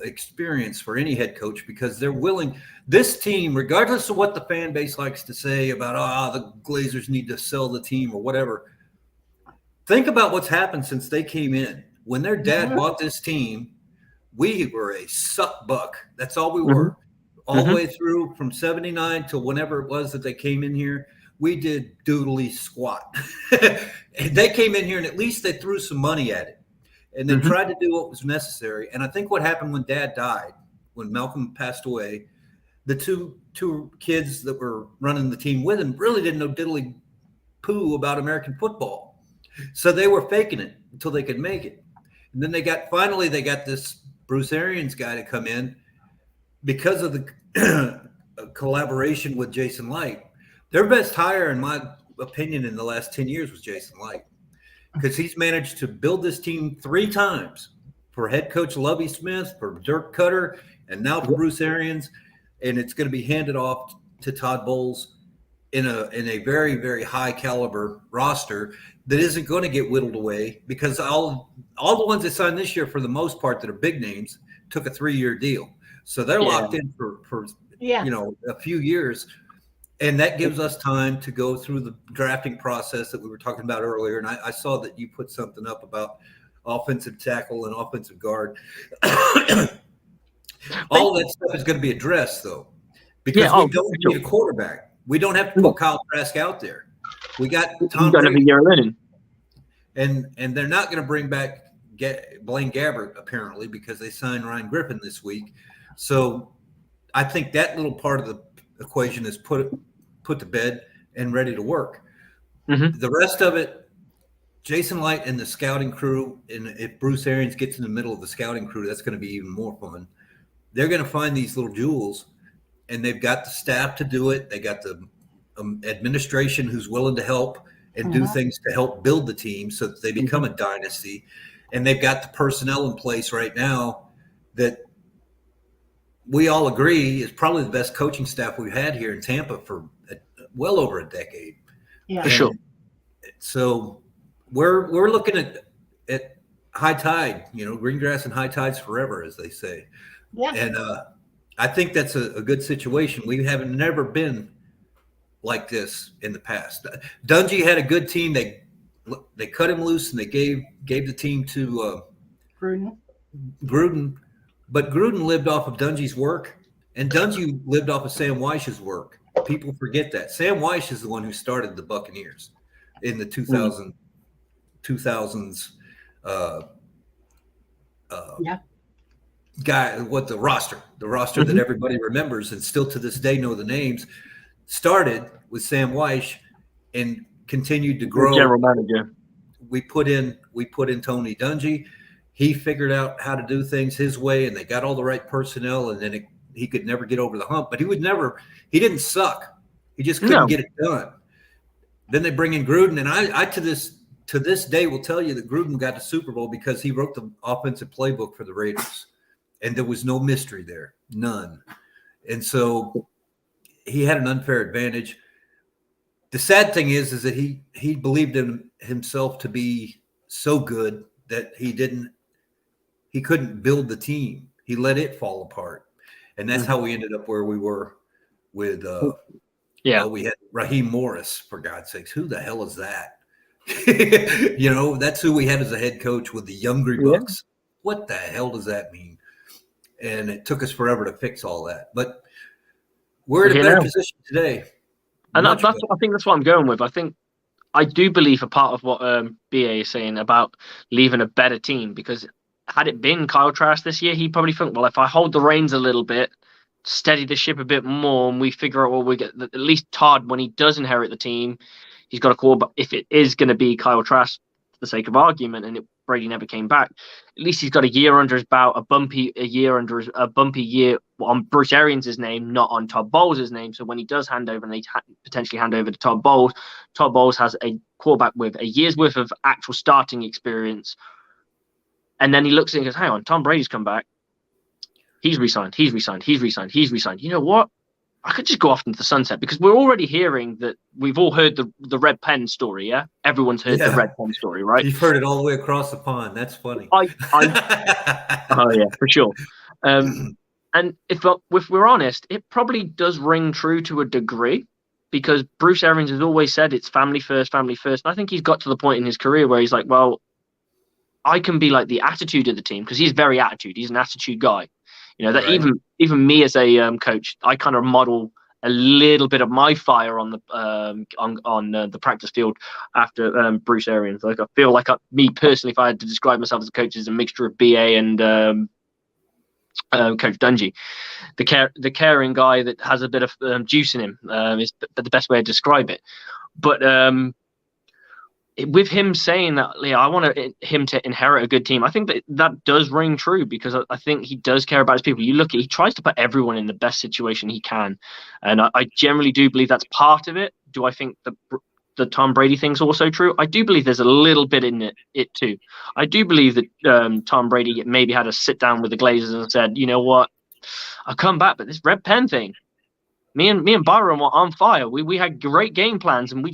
experience for any head coach because they're willing. This team, regardless of what the fan base likes to say about the Glazers need to sell the team or whatever, think about what's happened since they came in. When their dad bought this team, we were a suck buck. That's all we were. All the way through from 79 to whenever it was that they came in here, we did doodly squat. They came in here and at least they threw some money at it and then tried to do what was necessary. And I think what happened when Dad died, when Malcolm passed away, the two kids that were running the team with him really didn't know diddly poo about American football. So they were faking it until they could make it. And then they got this Bruce Arians guy to come in because of the collaboration with Jason Light. Their best hire, in my opinion, in the last 10 years was Jason Light, because he's managed to build this team 3 times for head coach Lovie Smith, for Dirk Cutter, and now for Bruce Arians. And it's going to be handed off to Todd Bowles in a very, very high caliber roster that isn't going to get whittled away, because all the ones that signed this year, for the most part, that are big names, took a 3-year deal. So they're locked in for a few years. And that gives us time to go through the drafting process that we were talking about earlier. And I saw that you put something up about offensive tackle and offensive guard. All of that stuff is going to be addressed, though, because we don't need a quarterback. We don't have to put Kyle Trask out there. We got Tom Brady. And they're not going to bring back Blaine Gabbert, apparently, because they signed Ryan Griffin this week. So I think that little part of the equation is put to bed and ready to work. The rest of it, Jason Light and the scouting crew, and if Bruce Arians gets in the middle of the scouting crew, that's going to be even more fun. They're going to find these little jewels, and they've got the staff to do it. They got the administration who's willing to help and do things to help build the team so that they become a dynasty. And they've got the personnel in place right now that we all agree is probably the best coaching staff we've had here in Tampa for well over a decade. Yeah, for sure. So we're looking at high tide, green grass and high tides forever, as they say. Yeah. And I think that's a good situation. We have never been like this in the past. Dungy had a good team. They cut him loose and they gave the team to Gruden. But Gruden lived off of Dungy's work, and Dungy lived off of Sam Weich's work. People forget that. Sam Weich is the one who started the Buccaneers in the 2000s. Guy, the roster that everybody remembers and still to this day know the names, started with Sam Weich and continued to grow. General manager. We put in Tony Dungy. He figured out how to do things his way, and they got all the right personnel, and then he could never get over the hump. But he didn't suck. He just couldn't get it done. Then they bring in Gruden, and I to this day will tell you that Gruden got the Super Bowl because he wrote the offensive playbook for the Raiders, and there was no mystery there, none. And so he had an unfair advantage. The sad thing is that he believed in himself to be so good that he couldn't build the team. He let it fall apart. And that's how we ended up where we were with we had Raheem Morris, for God's sakes. Who the hell is that? That's who we had as a head coach with the Youngry Bucs. What the hell does that mean? And it took us forever to fix all that. But we're in a better position today. And I think that's what I'm going with. I do believe a part of what BA is saying about leaving a better team, because had it been Kyle Trask this year, he'd probably think, well, if I hold the reins a little bit, steady the ship a bit more, and we figure out we get at least Todd, when he does inherit the team, he's got a call. But if it is going to be Kyle Trask, for the sake of argument, and Brady never came back, at least he's got a year under his belt, a bumpy year on Bruce Arians' name, not on Todd Bowles' name. So when he does hand over, and they potentially hand over to Todd Bowles has a quarterback with a year's worth of actual starting experience. And then he looks at it and goes, hang on, Tom Brady's come back. He's resigned. You know what? I could just go off into the sunset, because we're already hearing that we've all heard the Red Pen story, yeah? Everyone's heard the Red Pen story, right? You've heard it all the way across the pond. That's funny. Oh, yeah, for sure. And if we're honest, it probably does ring true to a degree, because Bruce Arians has always said it's family first, family first. And I think he's got to the point in his career where he's like, well, I can be like the attitude of the team, because he's very attitude. He's an attitude guy. You know, that Right. even me as a coach, I kind of model a little bit of my fire on the practice field after Bruce Arians. Like, I feel like me personally, if I had to describe myself as a coach, is a mixture of BA and Coach Dungy. The caring guy that has a bit of juice in him is the best way to describe it. But with him saying that, I want him to inherit a good team, I think that does ring true, because I think he does care about his people. He tries to put everyone in the best situation he can, and I generally do believe that's part of it. Do I think the Tom Brady thing's also true? I do believe there's a little bit in it too. I do believe that Tom Brady maybe had a sit down with the Glazers and said, you know what, I'll come back, but this red pen thing, me and Byron were on fire. We had great game plans, and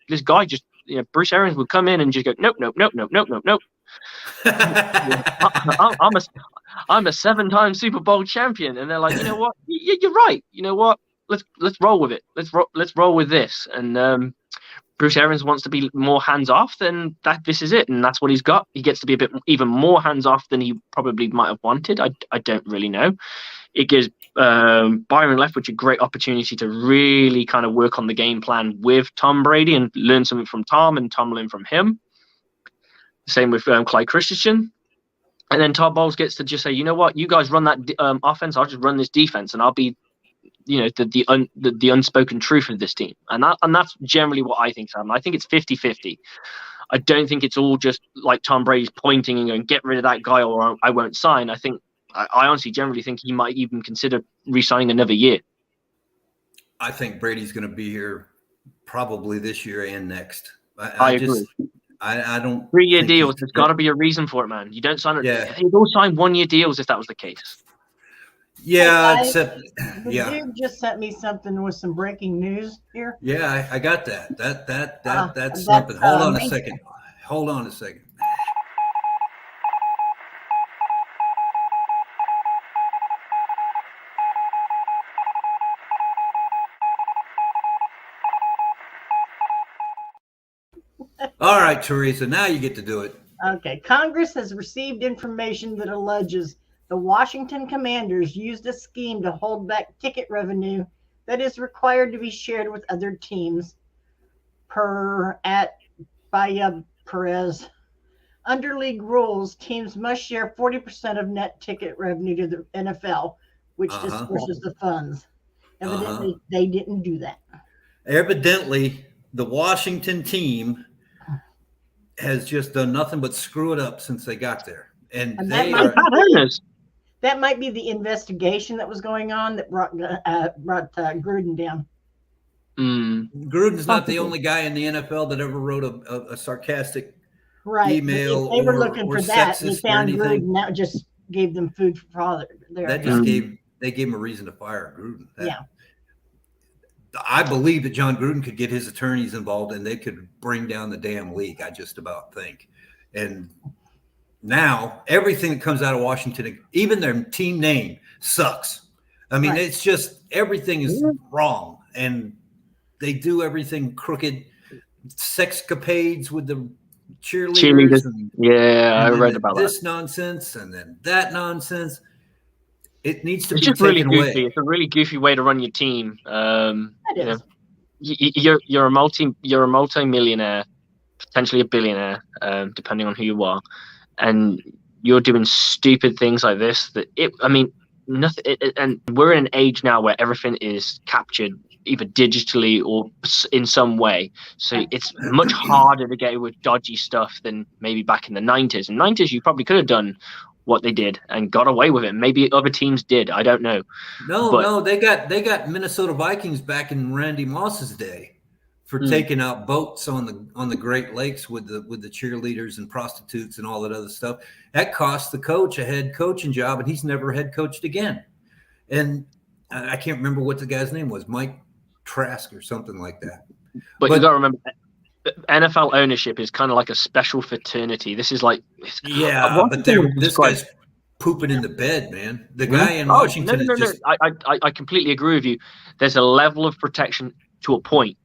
this guy just, Bruce Arians would come in and just go, nope. I'm a 7-time Super Bowl champion, and they're like, you know what, you're right. You know what, let's roll with it. Let's roll with this. And Bruce Arians wants to be more hands off, then this is it, and that's what he's got. He gets to be a bit even more hands off than he probably might have wanted. I don't really know. It gives Byron Leftwich a great opportunity to really kind of work on the game plan with Tom Brady and learn something from Tom, and Tom learn from him. Same with Clyde Christensen. And then Todd Bowles gets to just say, you know what, you guys run that offense, I'll just run this defense, and I'll be, the unspoken truth of this team. And that's generally what I think, Sam. I think it's 50-50. I don't think it's all just like Tom Brady's pointing and going, get rid of that guy or I won't sign. I honestly generally think he might even consider re-signing another year. I think Brady's going to be here probably this year and next. I agree. I don't. 3-year deals. There's got to be a reason for it, man. You don't sign it. Yeah. They'd all sign 1-year deals if that was the case. Yeah, Dude just sent me something with some breaking news here. Yeah, I got that. That's something. Hold on a second. All right, Teresa, now you get to do it. Okay. Congress has received information that alleges the Washington Commanders used a scheme to hold back ticket revenue that is required to be shared with other teams by Perez. Under league rules, teams must share 40% of net ticket revenue to the NFL, which disperses the funds. Evidently, they didn't do that. Evidently, the Washington team has just done nothing but screw it up since they got there. And that might be the investigation that was going on that brought Gruden down. Gruden's not the only guy in the NFL that ever wrote a sarcastic email. If they were looking for that, they found Gruden. That just gave them food for thought. They gave him a reason to fire Gruden. I believe that John Gruden could get his attorneys involved and they could bring down the damn league. I just about think. And now everything that comes out of Washington, even their team name, sucks. I mean, It's just everything is wrong, and they do everything crooked. Sexcapades with the cheerleaders. I read about this nonsense and then that nonsense. It needs to be just taken really goofy. away. It's a really goofy way to run your team. You're a multi-millionaire, potentially a billionaire, depending on who you are, and you're doing stupid things like this. Nothing. And we're in an age now where everything is captured either digitally or in some way. So it's much harder to get with dodgy stuff than maybe back in the 90s. In the 90s, you probably could have done what they did and got away with it. Maybe other teams did. I don't know. No, they got Minnesota Vikings back in Randy Moss's day for taking out boats on the Great Lakes with the cheerleaders and prostitutes and all that other stuff. That cost the coach a head coaching job, and he's never head coached again. And I can't remember what the guy's name was, Mike Trask or something like that. But you got to remember, NFL ownership is kind of like a special fraternity. This is like, but this guy's pooping in the bed, man. The guy in Washington no. I completely agree with you. There's a level of protection to a point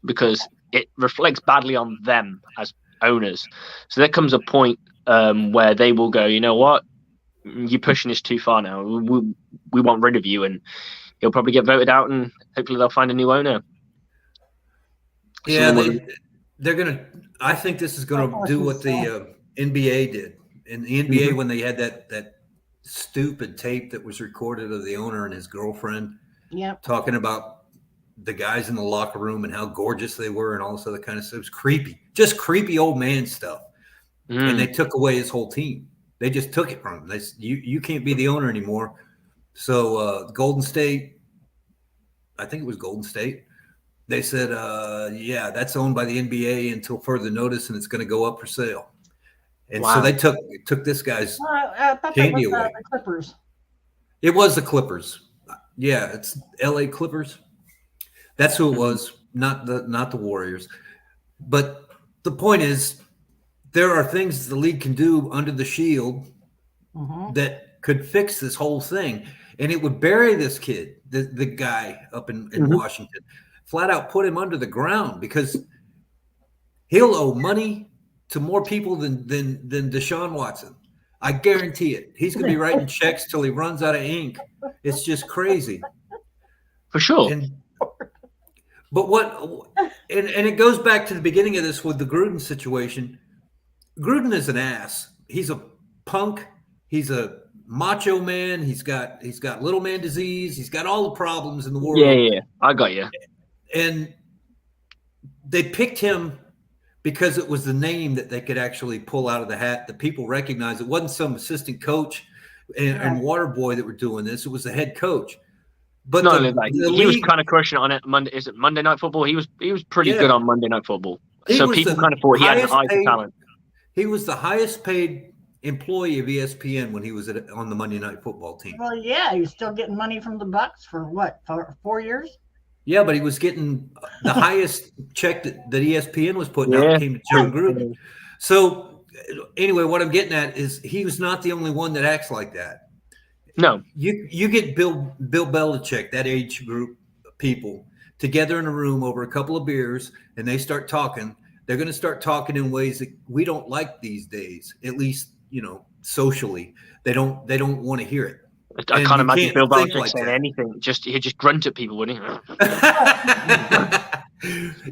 because it reflects badly on them as owners. So there comes a point where they will go, you know what, you're pushing this too far now. We want rid of you, and he'll probably get voted out, and hopefully they'll find a new owner. Yeah, they're gonna. I think this is gonna do what the NBA did. In the NBA, when they had that stupid tape that was recorded of the owner and his girlfriend, talking about the guys in the locker room and how gorgeous they were and all this other kind of stuff. It was creepy, just creepy old man stuff. And they took away his whole team. They just took it from him. They said, you can't be the owner anymore. So Golden State, I think it was Golden State. They said, yeah, that's owned by the NBA until further notice, and it's going to go up for sale. And so they took this guy's candy away. The Clippers. It was the Clippers. Yeah, it's LA Clippers. That's who it was, not the Warriors. But the point is, there are things the league can do under the shield that could fix this whole thing. And it would bury this kid, the guy up in Washington, flat out put him under the ground, because he'll owe money to more people than Deshaun Watson. I guarantee it. He's going to be writing checks till he runs out of ink. It's just crazy. For sure. But it goes back to the beginning of this with the Gruden situation. Gruden is an ass. He's a punk. He's a macho man. He's got little man disease. He's got all the problems in the world. Yeah. I got you. And they picked him because it was the name that they could actually pull out of the hat that people recognized. It wasn't some assistant coach and water boy that were doing this. It was the head coach. But he was kind of crushing it on it. Monday, is it Monday Night Football? He was pretty good on Monday Night Football. So people kind of thought he had an eye for talent. He was the highest paid employee of ESPN when he was on the Monday Night Football team. Well, yeah, he was still getting money from the Bucs for what, 4 years? Yeah, but he was getting the highest check that ESPN was putting out came to John Gruden. So anyway, what I'm getting at is he was not the only one that acts like that. No. You get Bill Belichick, that age group of people, together in a room over a couple of beers, and they start talking. They're going to start talking in ways that we don't like these days, at least, socially. They don't want to hear it. I can't imagine Bill Belichick saying anything. He'd just grunt at people, wouldn't he?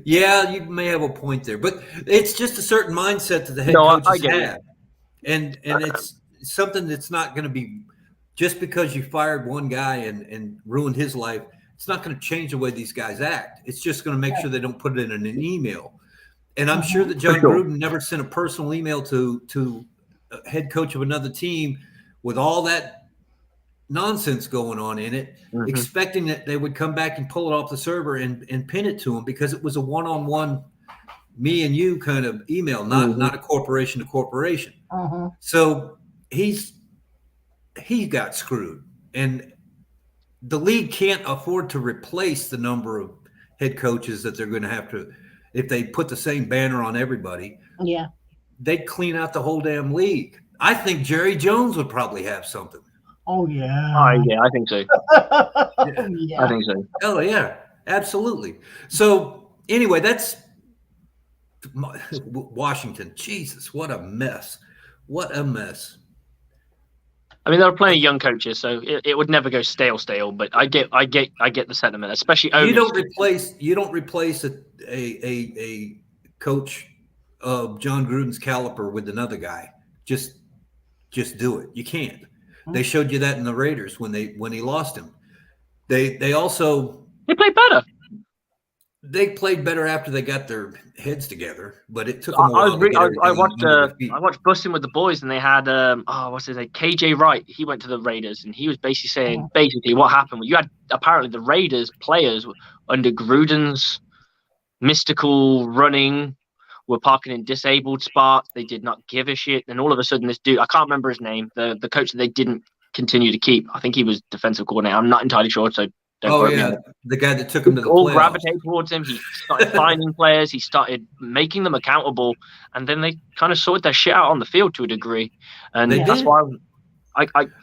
Yeah, you may have a point there, but it's just a certain mindset that the head coaches have, and it's something that's not going to be just because you fired one guy and ruined his life. It's not going to change the way these guys act. It's just going to make sure they don't put it in an email. And I'm sure that John Gruden never sent a personal email to a head coach of another team with all that nonsense going on in it, expecting that they would come back and pull it off the server and pin it to him, because it was a one-on-one me and you kind of email, not a corporation to corporation. So he got screwed, and the league can't afford to replace the number of head coaches that they're going to have to. If they put the same banner on everybody, they'd clean out the whole damn league. I think Jerry Jones would probably have something. Oh, yeah. I think so. I think so. Oh, yeah, absolutely. So anyway, that's Washington. Jesus, what a mess. What a mess. I mean, there are plenty of young coaches, so it would never go stale. But I get the sentiment, especially owners. You don't replace a coach of John Gruden's caliber with another guy. Just do it. You can't. They showed you that in the Raiders when he lost him. They played better. They played better after they got their heads together, but it took them a while. I watched Busting with the Boys, and they had what's his name, KJ Wright. He went to the Raiders, and he was basically saying what happened. You had apparently the Raiders players under Gruden's mystical running were parking in disabled spots. They did not give a shit. And all of a sudden, this dude, I can't remember his name, the coach that they didn't continue to keep. I think he was defensive coordinator. I'm not entirely sure, so don't quote me. The guy that took him to the all playoffs. Gravitate towards him. He started finding players. He started making them accountable, and then they kind of sorted their shit out on the field to a degree. And that's why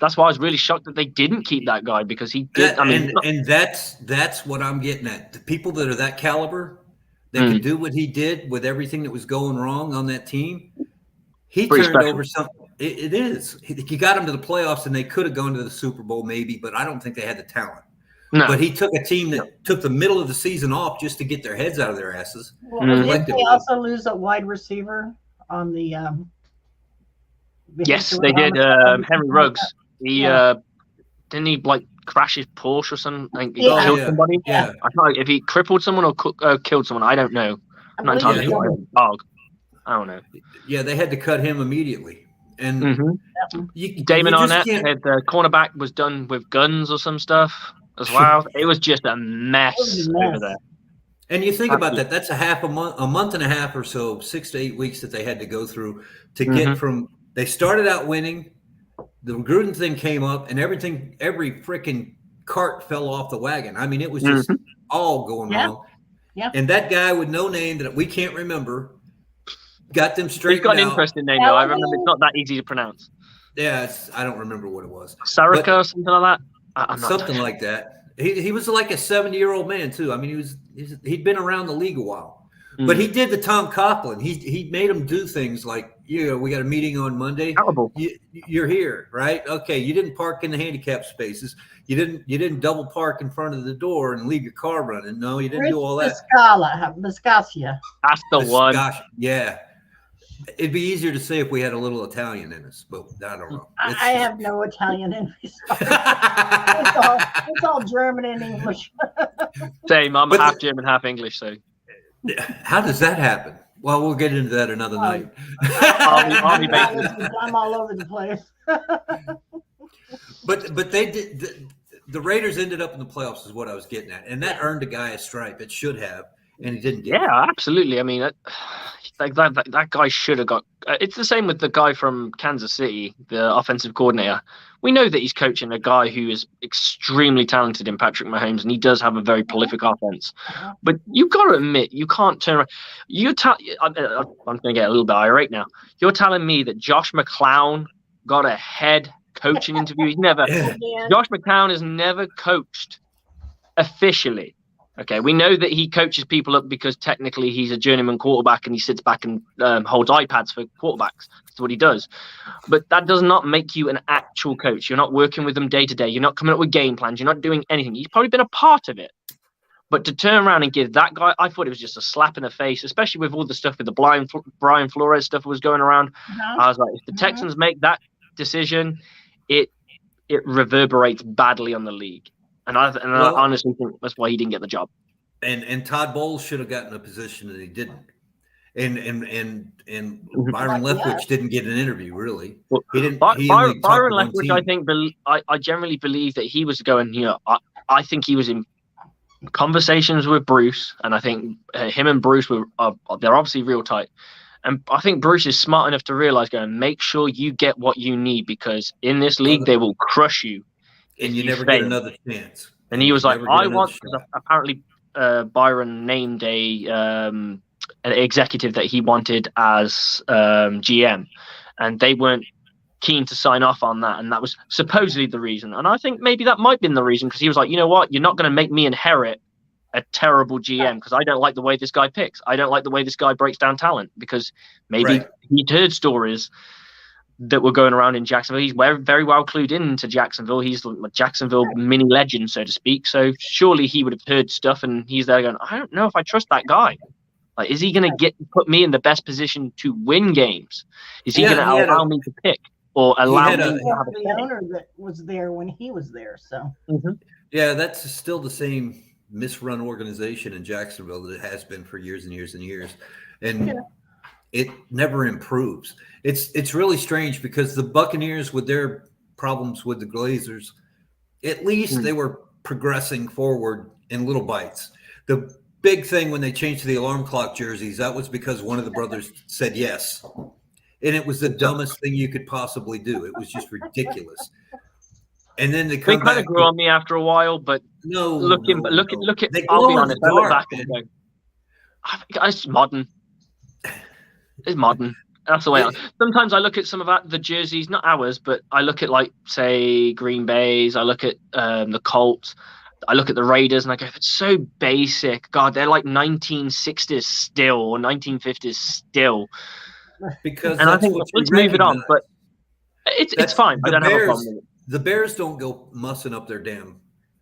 That's why I was really shocked that they didn't keep that guy, because he did. And that's what I'm getting at. The people that are that caliber, that can do what he did with everything that was going wrong on that team. He turned over something. It is. He got them to the playoffs, and they could have gone to the Super Bowl maybe, but I don't think they had the talent. No. But he took a team that took the middle of the season off just to get their heads out of their asses. Well, didn't they also lose a wide receiver on the yes, they did. Henry Ruggs. He didn't he crash his Porsche or something? He killed somebody. Yeah. I don't know if he crippled someone or killed someone. I don't know. I'm not entirely sure. Dog. I don't know. Yeah, they had to cut him immediately. And Damon Arnett, the cornerback, was done with guns or some stuff as well. It was just a mess over there. And you think about that. That's a month and a half or so, 6 to 8 weeks that they had to go through to get from. They started out winning. The Gruden thing came up, and every freaking cart fell off the wagon. I mean, it was just all going wrong. Yeah. And that guy with no name that we can't remember got them straightened out. He's got an interesting name, though. I remember it's not that easy to pronounce. Yeah, I don't remember what it was. Sarika or something like that? Something like that. He was like a 70-year-old man, too. I mean, he'd been around the league a while. But he did the Tom Coughlin. He made him do things like, we got a meeting on Monday. Terrible. You're here, right? Okay, you didn't park in the handicap spaces. You didn't double park in front of the door and leave your car running. No, you didn't do all that. Biscaccia. That's the one. Yeah. It'd be easier to say if we had a little Italian in us, but I don't know. I have no Italian in me. It's all German and English. Same. I'm half German, half English, so. How does that happen? Well, we'll get into that another night. I'm all over the place. But they did. The Raiders ended up in the playoffs, is what I was getting at, and that earned a guy a stripe. It should have, and he didn't get it. Yeah, absolutely. I mean, that guy should have got. It's the same with the guy from Kansas City, the offensive coordinator. We know that he's coaching a guy who is extremely talented in Patrick Mahomes, and he does have a very prolific offense. But you've got to admit, you can't turn around. I'm going to get a little bit irate now. You're telling me that Josh McClown got a head coaching interview? He's never. Josh McClown has never coached officially. Okay, we know that he coaches people up because technically he's a journeyman quarterback and he sits back and holds iPads for quarterbacks. That's what he does. But that does not make you an actual coach. You're not working with them day to day. You're not coming up with game plans. You're not doing anything. He's probably been a part of it. But to turn around and give that guy, I thought it was just a slap in the face, especially with all the stuff with the Brian Flores stuff that was going around. I was like, if the Texans make that decision, it reverberates badly on the league. And I honestly think that's why he didn't get the job. And Todd Bowles should have gotten a position that he didn't. And Byron Leftwich didn't get an interview, really. Well, he didn't. Byron Leftwich, I think, I generally believe that he was going. I think he was in conversations with Bruce, and I think him and Bruce they're obviously real tight. And I think Bruce is smart enough to realize, make sure you get what you need, because in this league they will crush you. And you never get another chance. And he was like, I want, because apparently Byron named an executive that he wanted as GM, and they weren't keen to sign off on that. And that was supposedly the reason. And I think maybe that might have been the reason, because he was like, you know what? You're not going to make me inherit a terrible GM, because I don't like the way this guy picks. I don't like the way this guy breaks down talent, because maybe he'd heard stories that were going around in Jacksonville. He's very well clued into Jacksonville. He's a Jacksonville mini legend, so to speak. So surely he would have heard stuff, and he's there going, I don't know if I trust that guy. Like, is he going to put me in the best position to win games? Is he going to allow me to pick, or allow me to have the owner that was there when he was there? So yeah, that's still the same misrun organization in Jacksonville that it has been for years and years and years, and it never improves. It's really strange, because the Buccaneers, with their problems with the Glazers, at least they were progressing forward in little bites. The big thing when they changed to the alarm clock jerseys, that was because one of the brothers said yes. And it was the dumbest thing you could possibly do. It was just ridiculous. And then they kind of grew on me after a while, but look at I'll be honest, I look back and go, it's modern. It's modern. That's the way. Sometimes I look at some of the jerseys, not ours, but I look at like say Green Bay's. I look at the Colts. I look at the Raiders, and I go, "It's so basic. God, they're like 1960s still or 1950s still." Because and I think let's move it on. But it's fine. I don't have a problem with it. The Bears don't go mussing up their damn.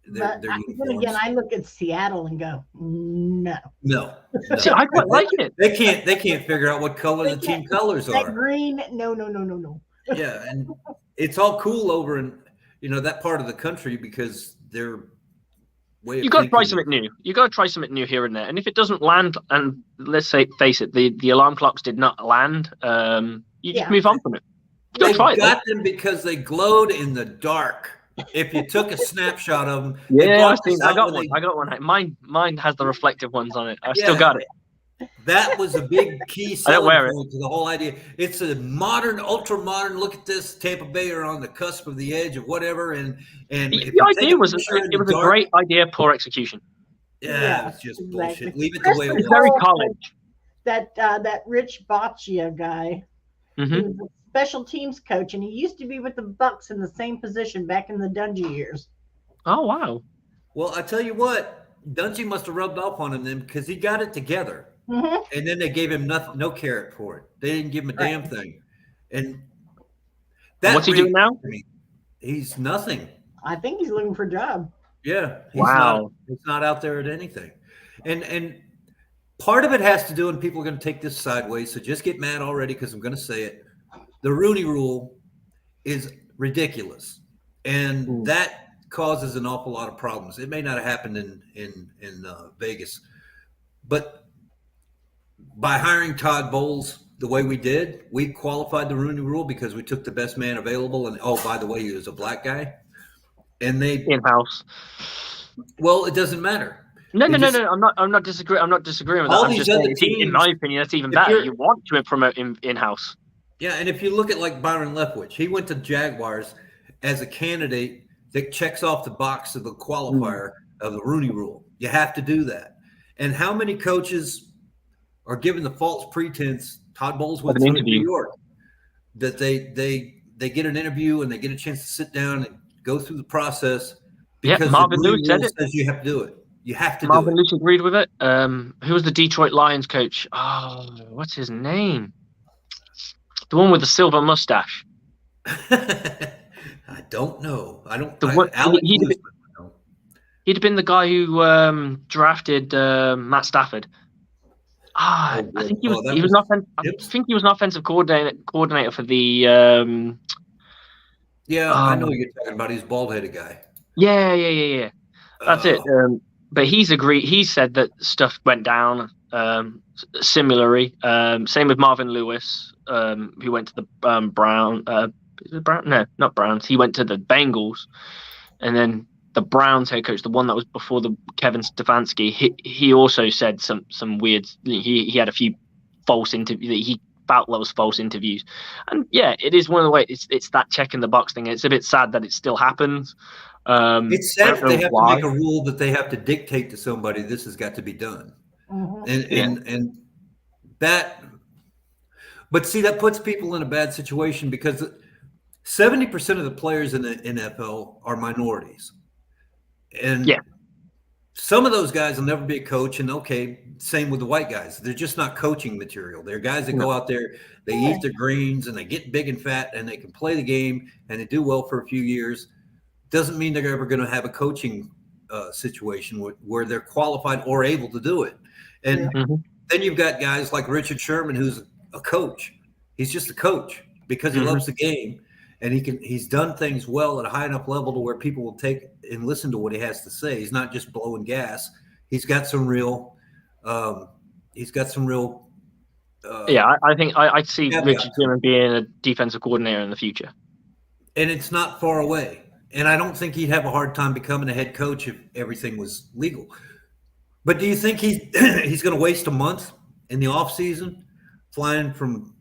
Their then again, I look at Seattle and go, no. See, I quite like it. They can't figure out what color the team colors are. Green, no. Yeah, and it's all cool over in that part of the country because they're way. You got to try something new. You got to try something new here and there. And if it doesn't land, and let's face it, the alarm clocks did not land. You just move on from it. They got them because they glowed in the dark. If you took a snapshot of them, I got one. I got one. Mine has the reflective ones on it. I still got it. That was a big key selling point to the whole idea. It's a modern, ultra modern. Look at this. Tampa Bay are on the cusp of the edge of whatever. And the idea was it was a great idea, poor execution. Yeah, it's just bullshit. Leave it the way it was. Very college. That Rich Boccia guy. Mm-hmm. He was a special teams coach, and he used to be with the Bucs in the same position back in the Dungy years. Oh wow! Well, I tell you what, Dungy must have rubbed off on him then because he got it together, and then they gave him no carrot for it. They didn't give him a damn thing. And what's he doing now? He's nothing. I think he's looking for a job. Yeah. He's not out there at anything, and. Part of it has to do, and people are going to take this sideways, so just get mad already because I'm going to say it. The Rooney Rule is ridiculous, and that causes an awful lot of problems. It may not have happened in Vegas, but by hiring Todd Bowles the way we did, we qualified the Rooney Rule because we took the best man available, and by the way, he was a black guy, and they in-house. Well, it doesn't matter. No. I'm not disagreeing. I'm not disagreeing with that. I'm just saying, in my opinion, that's even better. You want to promote in-house. Yeah, and if you look at like Byron Leftwich, he went to Jaguars as a candidate that checks off the box of the qualifier of the Rooney Rule. You have to do that. And how many coaches are given the false pretense? Todd Bowles went to New York that they get an interview and they get a chance to sit down and go through the process because Marvin the Lewis says you have to do it. You have to Marvin do it. Lewis agreed with it. Who was the Detroit Lions coach? Oh, what's his name? The one with the silver mustache. I don't know. He'd have been the guy who drafted Matt Stafford. I think he was. He was an I think he was an offensive coordinator for the. I know what you're talking about. He's a bald-headed guy. Yeah. That's it. But he's agreed. He said that stuff went down similarly. Same with Marvin Lewis, who went to the Brown. Is it Brown? No, not Browns. He went to the Bengals, and then the Browns head coach, the one that was before the Kevin Stefanski, he also said some weird. He had a few false interviews. He felt those false interviews, and it is one of the ways. It's that check in the box thing. It's a bit sad that it still happens. It's sad that they have to make a rule that they have to dictate to somebody this has got to be done, and that. But see, that puts people in a bad situation because 70% of the players in the NFL are minorities, and some of those guys will never be a coach. And same with the white guys; they're just not coaching material. They're guys that go out there, they eat their greens, and they get big and fat, and they can play the game, and they do well for a few years. Doesn't mean they're ever going to have a coaching situation where they're qualified or able to do it. And then you've got guys like Richard Sherman, who's a coach. He's just a coach because he loves the game, and he's done things well at a high enough level to where people will take and listen to what he has to say. He's not just blowing gas. He's got some real. I think I see Richard Sherman being a defensive coordinator in the future, and it's not far away. And I don't think he'd have a hard time becoming a head coach if everything was legal. But do you think he's going to waste a month in the off season flying from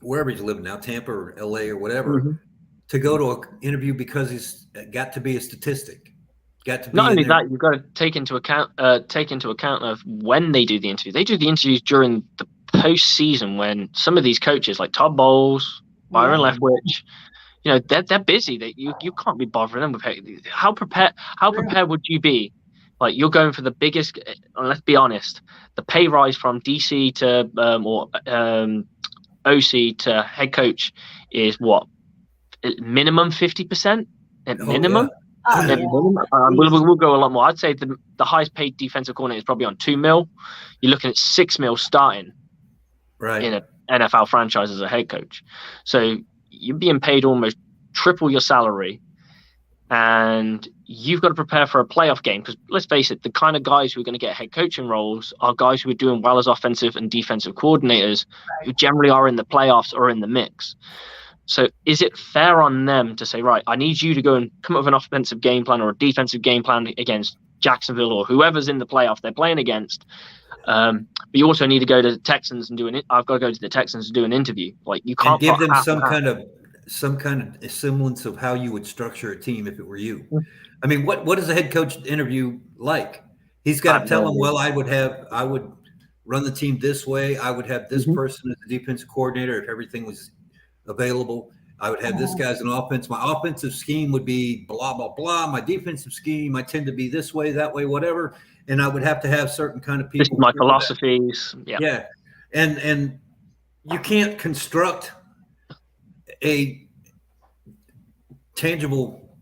wherever he's living now, Tampa or LA or whatever, to go to an interview because he's got to be a statistic? Not only that, you've got to take into account of when they do the interview. They do the interviews during the postseason when some of these coaches like Todd Bowles, Byron Leftwich, they're busy. You can't be bothering them with how prepared would you be? Like, you're going for the biggest, and let's be honest, the pay rise from DC to OC to head coach is what? Minimum 50%? At minimum? We'll go a lot more. I'd say the highest paid defensive coordinator is probably on $2 million. You're looking at $6 million starting in an NFL franchise as a head coach. So you're being paid almost triple your salary, and you've got to prepare for a playoff game, because let's face it, the kind of guys who are going to get head coaching roles are guys who are doing well as offensive and defensive coordinators, who generally are in the playoffs or in the mix. So is it fair on them to say, right, I need you to go and come up with an offensive game plan or a defensive game plan against Jacksonville or whoever's in the playoff they're playing against? But you also need to go to the Texans and I've got to go to the Texans and do an interview. Like, you can't give them some kind of semblance of how you would structure a team if it were you. I mean, what is a head coach interview like? He's got to tell them, well, I would run the team this way. I would have this person as the defensive coordinator if everything was available. I would have this guy as an offense. My offensive scheme would be blah, blah, blah. My defensive scheme, I tend to be this way, that way, whatever. And I would have to have certain kind of people. My philosophies. Yeah. And you can't construct a tangible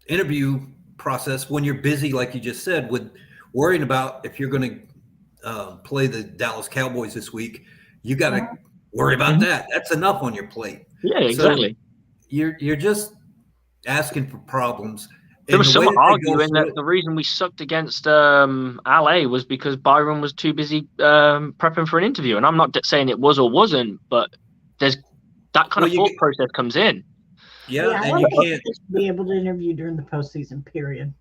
interview process when you're busy, like you just said, with worrying about if you're going to play the Dallas Cowboys this week. You got to worry about that. That's enough on your plate. Yeah, exactly. So you're just asking for problems. There was some arguing that the reason we sucked against LA was because Byron was too busy prepping for an interview. And I'm not saying it was or wasn't, but there's that kind of thought process comes in. Yeah, and you can't be able to interview during the postseason period.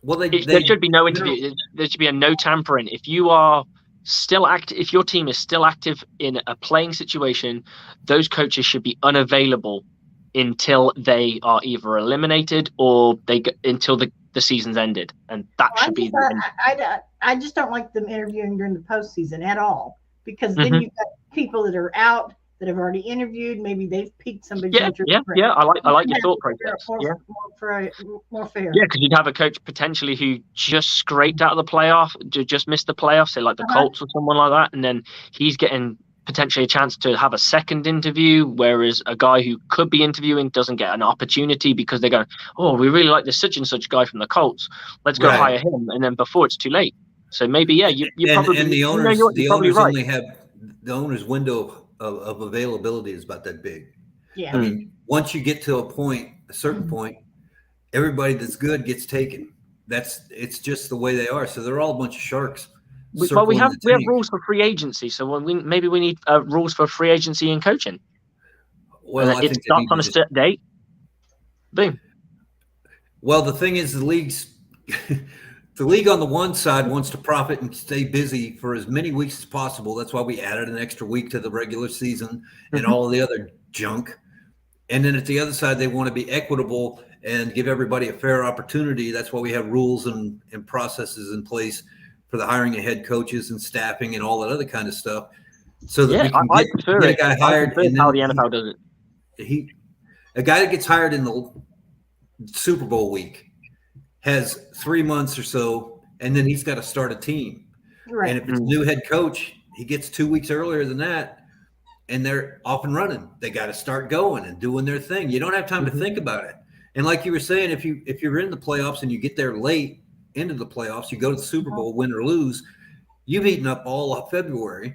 Well, there should be no interview. There should be a no tampering. If you are still active, if your team is still active in a playing situation, those coaches should be unavailable until they are either eliminated or until the season's ended, and that should be. I just don't like them interviewing during the postseason at all, because then you've got people that are out that have already interviewed. Maybe they've piqued somebody's interest. Yeah. I like your thought process. More fair. Yeah, because you'd have a coach potentially who just scraped out of the playoff, just missed the playoffs, say like the Colts or someone like that, and then he's getting potentially a chance to have a second interview, whereas a guy who could be interviewing doesn't get an opportunity because they go, oh, we really like this such and such guy from the Colts, let's go hire him, and then before it's too late. So maybe you probably, and the owners only have the owner's window of availability is about that big. Yeah. I mean, once you get to a certain point, everybody that's good gets taken. It's just the way they are. So they're all a bunch of sharks. Well, we have rules for free agency. So when we need rules for free agency and coaching. Well, and it starts on a set date. Boom. Well, the thing is, the league on the one side wants to profit and stay busy for as many weeks as possible. That's why we added an extra week to the regular season and all of the other junk. And then at the other side, they want to be equitable and give everybody a fair opportunity. That's why we have rules and processes in place for the hiring of head coaches and staffing and all that other kind of stuff. So that we can get a guy hired. And how the NFL does it. A guy that gets hired in the Super Bowl week has 3 months or so, and then he's got to start a team. Right. And if it's a new head coach, he gets 2 weeks earlier than that, and they're off and running. They got to start going and doing their thing. You don't have time to think about it. And like you were saying, if you're in the playoffs and you get there late into the playoffs, you go to the Super Bowl, win or lose, you've eaten up all of February.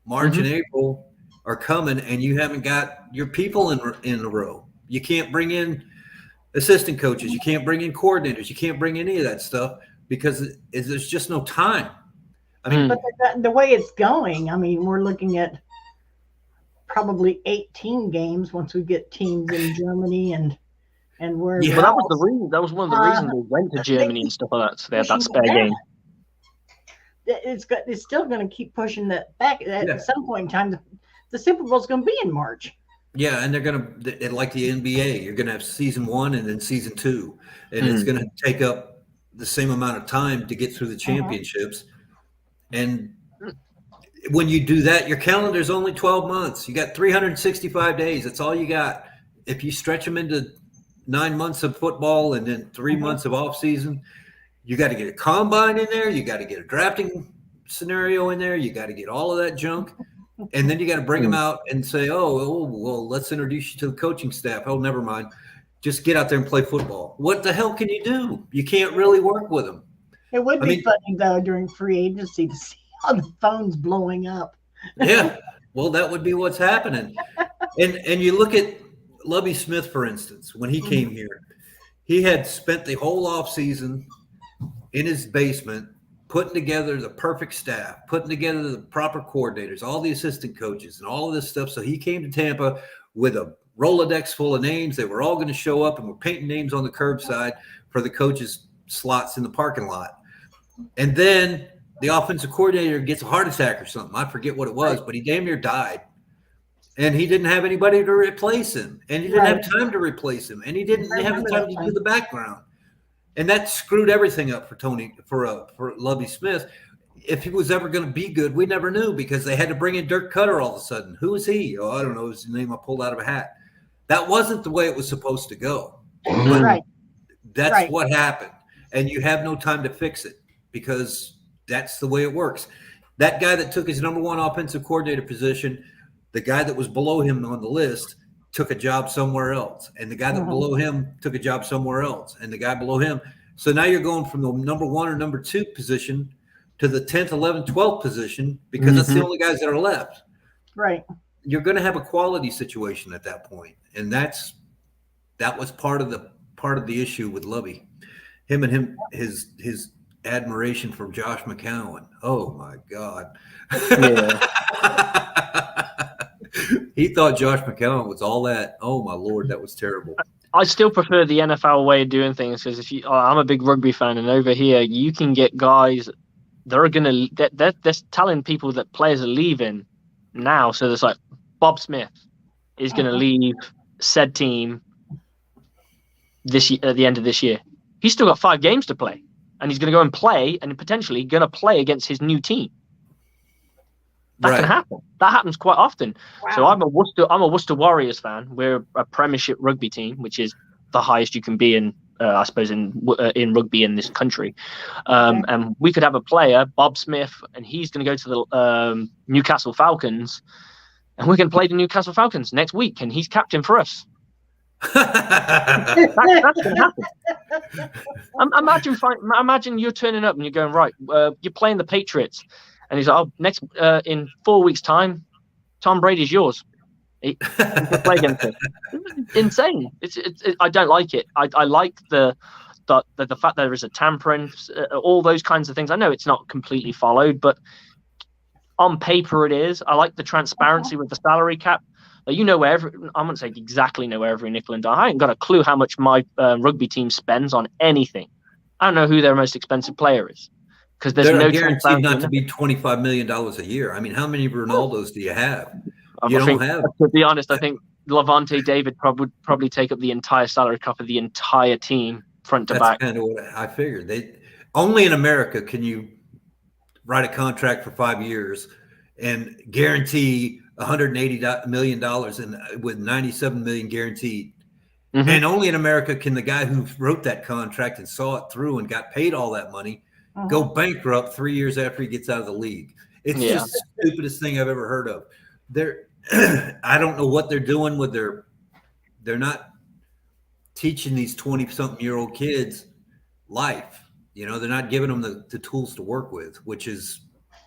March and April are coming, and you haven't got your people in a row. You can't bring in assistant coaches. You can't bring in coordinators. You can't bring any of that stuff because there's just no time. I mean, but the way it's going, I mean, we're looking at probably 18 games once we get teams in Germany and where. Yeah, that was the reason. That was one of the reasons we went to Germany and stuff like that. So they had that spare game. It's still going to keep pushing that back. At some point in time, the Super Bowl is going to be in March. Yeah, and they're going to, like the NBA, you're going to have season 1 and then season 2. And it's going to take up the same amount of time to get through the championships. And when you do that, your calendar's only 12 months. You got 365 days. That's all you got. If you stretch them into 9 months of football and then 3 months of off season, you got to get a combine in there. You got to get a drafting scenario in there. You got to get all of that junk. And then you got to bring them out and say, oh, well, let's introduce you to the coaching staff. Oh, never mind. Just get out there and play football. What the hell can you do? You can't really work with them. It would be funny, though, during free agency to see all the phones blowing up. Yeah. Well, that would be what's happening. And you look at Lovie Smith, for instance, when he came here, he had spent the whole offseason in his basement putting together the perfect staff, putting together the proper coordinators, all the assistant coaches, and all of this stuff. So he came to Tampa with a Rolodex full of names. They were all going to show up, and we're painting names on the curbside for the coaches' slots in the parking lot. And then the offensive coordinator gets a heart attack or something. I forget what it was, but he damn near died. And he didn't have anybody to replace him. And he didn't have time to replace him. And he didn't have the time to do the background. And that screwed everything up for Lovie Smith. If he was ever going to be good, we never knew, because they had to bring in Dirk Cutter all of a sudden. Who is he? Oh, I don't know. His name I pulled out of a hat. That wasn't the way it was supposed to go. Right. That's what happened. And you have no time to fix it, because that's the way it works. That guy that took his number one offensive coordinator position, the guy that was below him on the list took a job somewhere else. And the guy that below him took a job somewhere else. And the guy below him. So now you're going from the number one or number two position to the 10th, 11th, 12th position, because that's the only guys that are left. Right. You're going to have a quality situation at that point. And that was part of the issue with Lovie. His admiration for Josh McCown. Oh my God. Yeah. He thought Josh McCown was all that. Oh my Lord, that was terrible. I still prefer the NFL way of doing things, because I'm a big rugby fan, and over here you can get guys that are they're telling people that players are leaving now. So there's like Bob Smith is going to leave said team this year, at the end of this year. He's still got 5 games to play, and he's going to go and play, and potentially going to play against his new team. That can happen. That happens quite often. Wow. So I'm a Worcester Warriors fan. We're a Premiership rugby team, which is the highest you can be in, I suppose, in rugby in this country. And we could have a player, Bob Smith, and he's going to go to the Newcastle Falcons, and we're going to play the Newcastle Falcons next week, and he's captain for us. That's going to happen. Imagine you're turning up and you're going, right, you're playing the Patriots. And he's like, oh, in 4 weeks' time, Tom Brady's yours. He can play against him. It's insane. I don't like it. I like the fact that there is a tampering, all those kinds of things. I know it's not completely followed, but on paper it is. I like the transparency with the salary cap. I'm going to say exactly know where every nickel and dime. I ain't got a clue how much my rugby team spends on anything. I don't know who their most expensive player is. Because there's no guaranteed not to be $25 million a year. I mean, how many Ronaldos do you have? Don't have. To be honest, I think Levante David would probably take up the entire salary cap of the entire team, front to back. That's kind of what I figured. Only in America can you write a contract for 5 years and guarantee $180 million with $97 million guaranteed. Mm-hmm. And only in America can the guy who wrote that contract and saw it through and got paid all that money go bankrupt 3 years after he gets out of the league. It's just the stupidest thing I've ever heard of. I don't know what they're doing with they're not teaching these 20-something-year-old kids life. They're not giving them the tools to work with, which is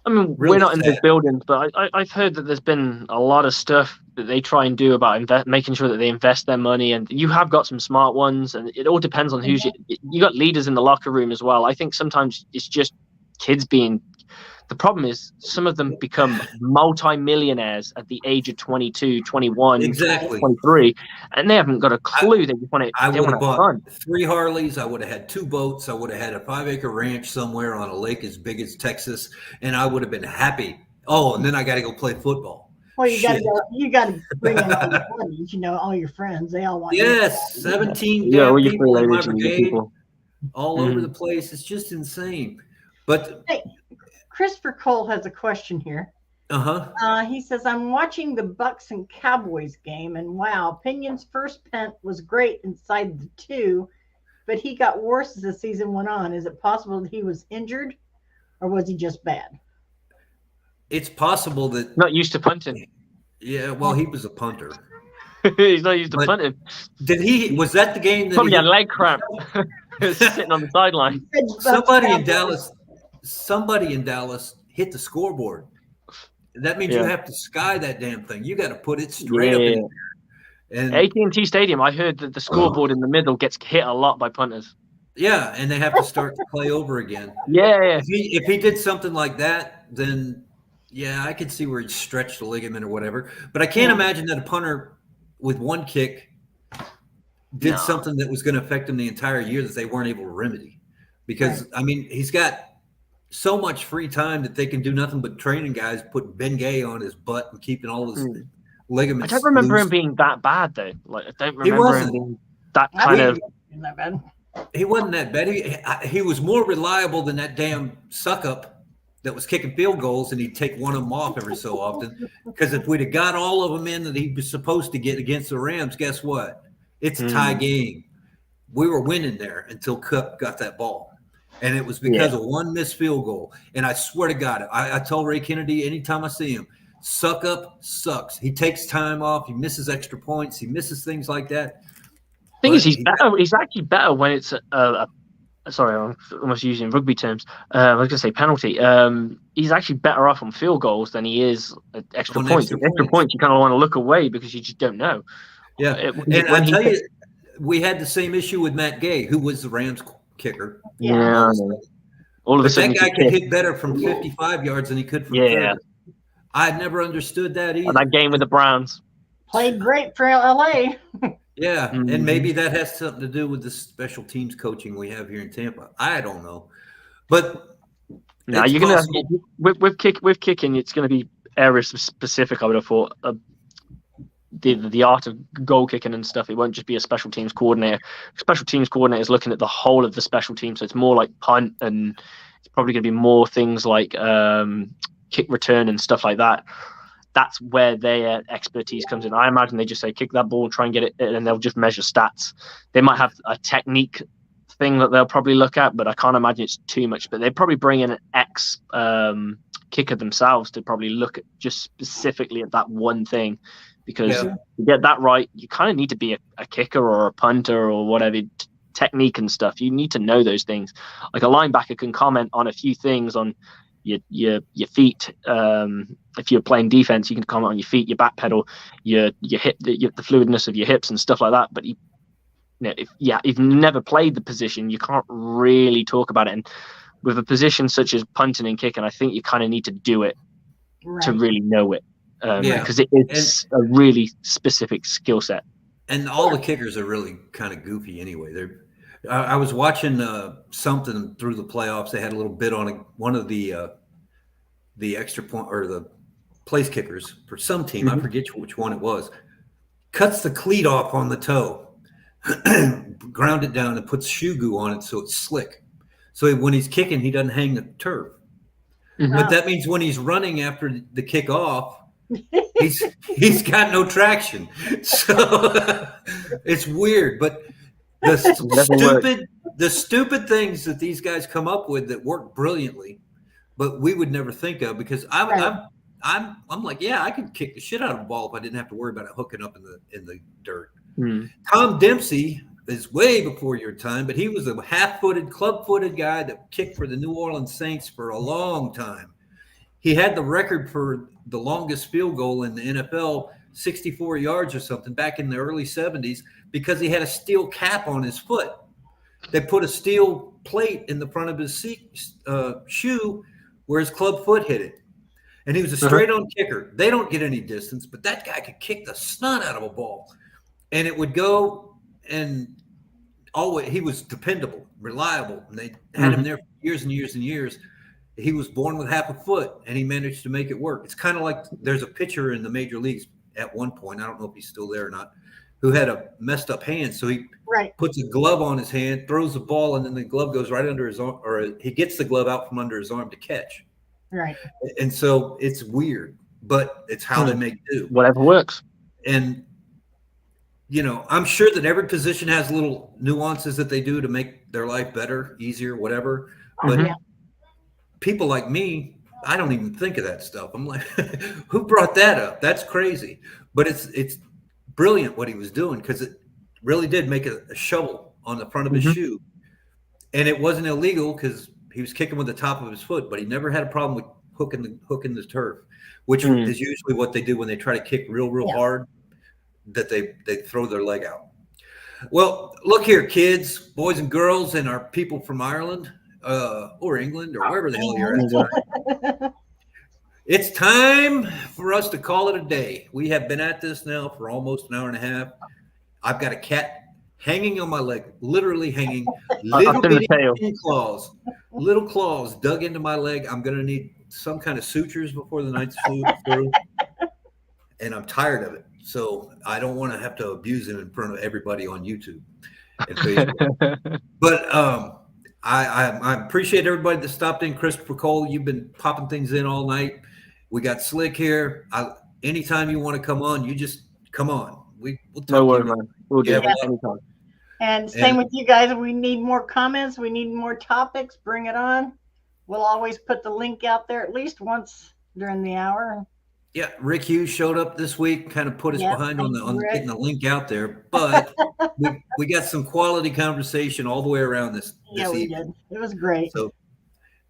really we're not sad. In the buildings, but I've heard that there's been a lot of stuff that they try and do about making sure that they invest their money, and you have got some smart ones, and it all depends on who's you got leaders in the locker room as well. I think sometimes it's just kids being. The problem is some of them become multi-millionaires at the age of 22, 21, 23, and they haven't got a clue. They want to. I would have bought 3 Harleys. I would have had 2 boats. I would have had a 5-acre ranch somewhere on a lake as big as Texas, and I would have been happy. Oh, and then I got to go play football. Well, you got to bring in all your buddies, all your friends. They all want. Yes, 17 people in my brigade, all over the place. It's just insane. But hey, Christopher Cole has a question here. He says, I'm watching the Bucs and Cowboys game, and wow, Pinion's first punt was great inside the 2, but he got worse as the season went on. Is it possible that he was injured, or was he just bad? It's possible that not used to punting. Yeah, well, he was a punter. He's not used to punting. Was that the game that probably had leg cramp sitting on the sideline? Somebody in Dallas hit the scoreboard. That means you have to sky that damn thing. You got to put it straight up in there. And AT&T Stadium, I heard that the scoreboard in the middle gets hit a lot by punters. Yeah, and they have to start to play over again. Yeah. If he did something like that, then I could see where he stretched the ligament or whatever. But I can't imagine that a punter with one kick did something that was going to affect him the entire year that they weren't able to remedy. Because, I mean, he's got so much free time that they can do nothing but training guys, putting Bengay on his butt and keeping all his ligaments I don't remember loose. him being that bad, though. Like, I don't remember him being that kind of... He wasn't that bad. He was more reliable than that damn suck-up that was kicking field goals, and he'd take one of them off every so often. Because if we'd have got all of them in that he was supposed to get against the Rams, guess what? It's a tie game. We were winning there until Cook got that ball. And it was because of one missed field goal. And I swear to God, I tell Ray Kennedy anytime I see him, suck up sucks. He takes time off. He misses extra points. He misses things like that. The thing is, he's better. He's actually better when it's sorry, I'm almost using rugby terms. I was going to say penalty. He's actually better off on field goals than he is at extra points. Extra points, you kind of want to look away because you just don't know. Yeah, and I tell you, we had the same issue with Matt Gay, who was the Rams kicker. Yeah, all of a sudden that guy could hit better from 55 yards than he could from 30. I never understood that either. And that game with the Browns played great for LA. Yeah, and maybe that has something to do with the special teams coaching we have here in Tampa. I don't know, but no, you're gonna with kicking. It's going to be area specific. I would have thought the art of goal kicking and stuff. It won't just be a special teams coordinator. Special teams coordinator is looking at the whole of the special team, so it's more like punt, and it's probably going to be more things like kick return and stuff like that. That's where their expertise comes in. I imagine they just say, kick that ball, try and get it, and they'll just measure stats. They might have a technique thing that they'll probably look at, but I can't imagine it's too much. But they probably bring in an ex-kicker themselves to probably look at just specifically at that one thing. Because to get that right, you kind of need to be a kicker or a punter or whatever, technique and stuff. You need to know those things. Like a linebacker can comment on a few things on your feet. If you're playing defense, you can comment on your feet, your back pedal, your hip, the fluidness of your hips and stuff like that. But if you've never played the position, you can't really talk about it. And with a position such as punting and kicking, I think you kind of need to do it to really know it, because it's a really specific skill set. And all the kickers are really kind of goofy anyway. I was watching something through the playoffs. They had a little bit on one of the extra point or the place kickers for some team. I forget which one it was. Cuts the cleat off on the toe, ground it down, and puts shoe goo on it so it's slick. So when he's kicking, he doesn't hang the turf. But that means when he's running after the kick off, he's got no traction. So it's weird, but. The stupid things that these guys come up with that work brilliantly, but we would never think of, because I'm like, I could kick the shit out of a ball if I didn't have to worry about it hooking up in the dirt. Tom Dempsey is way before your time, but he was a half-footed, club-footed guy that kicked for the New Orleans Saints for a long time. He had the record for the longest field goal in the NFL, 64 yards or something, back in the early 70s, because he had a steel cap on his foot. They put a steel plate in the front of his shoe where his club foot hit it. And he was a straight-on kicker. They don't get any distance, but that guy could kick the snot out of a ball. And it would go, and he was dependable, reliable. And they had him there for years and years and years. He was born with half a foot, and he managed to make it work. It's kind of like there's a pitcher in the major leagues at one point, I don't know if he's still there or not, who had a messed up hand. So he puts a glove on his hand, throws the ball, and then the glove goes right under his arm, or he gets the glove out from under his arm to catch. Right. And so it's weird. but it's how they make do. Whatever works. And, you know, I'm sure that every position has little nuances that they do to make their life better, easier, whatever. But people like me, I don't even think of that stuff. I'm like, who brought that up? That's crazy. But it's brilliant what he was doing, because it really did make a shovel on the front of his shoe. And it wasn't illegal because he was kicking with the top of his foot, but he never had a problem with hooking the turf, which is usually what they do when they try to kick real hard, that they throw their leg out. Well, look here, kids, boys and girls, and our people from Ireland or England or wherever the hell you're at. It's time for us to call it a day. We have been at this now for almost an hour and a half. I've got a cat hanging on my leg, literally hanging, little claws dug into my leg. I'm going to need some kind of sutures before the night's through. And I'm tired of it. So I don't want to have to abuse him in front of everybody on YouTube and Facebook. But I appreciate everybody that stopped in. Christopher Cole, you've been popping things in all night. We got Slick here. Anytime you want to come on, you just come on. We'll talk. No worries, man. We'll do it anytime. And same with you guys. We need more comments. We need more topics. Bring it on. We'll always put the link out there at least once during the hour. Yeah, Rick Hughes showed up this week, kind of put us behind on getting the link out there. But we got some quality conversation all the way around this evening. Did. It was great. So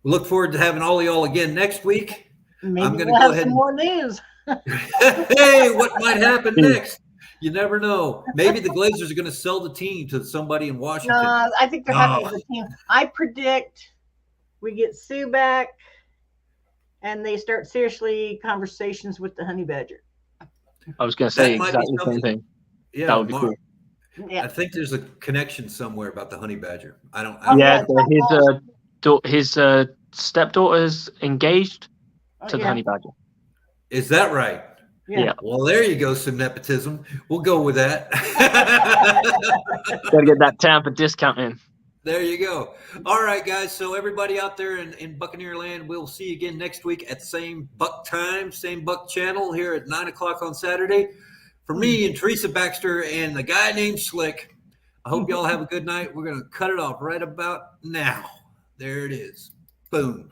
we look forward to having all of y'all again next week. Maybe I'm going to go go ahead. Some more news. Hey, what might happen next? You never know. Maybe the Glazers are going to sell the team to somebody in Washington. No, I think they're happy with the team. I predict we get Sue back, and they start seriously conversations with the Honey Badger. I was going to say exactly the same thing. Yeah, that would be cool. Yeah. I think there's a connection somewhere about the Honey Badger. I don't. His stepdaughter's engaged to the Honey Badger. Is that right? Yeah. Well, there you go. Some nepotism. We'll go with that. Gotta get that Tampa discount in. There you go. All right, guys. So everybody out there in Buccaneer land, we'll see you again next week at the same Buck time, same Buck channel here at 9:00 on Saturday. For me and Teresa Baxter and the guy named Slick, I hope y'all have a good night. We're going to cut it off right about now. There it is. Boom.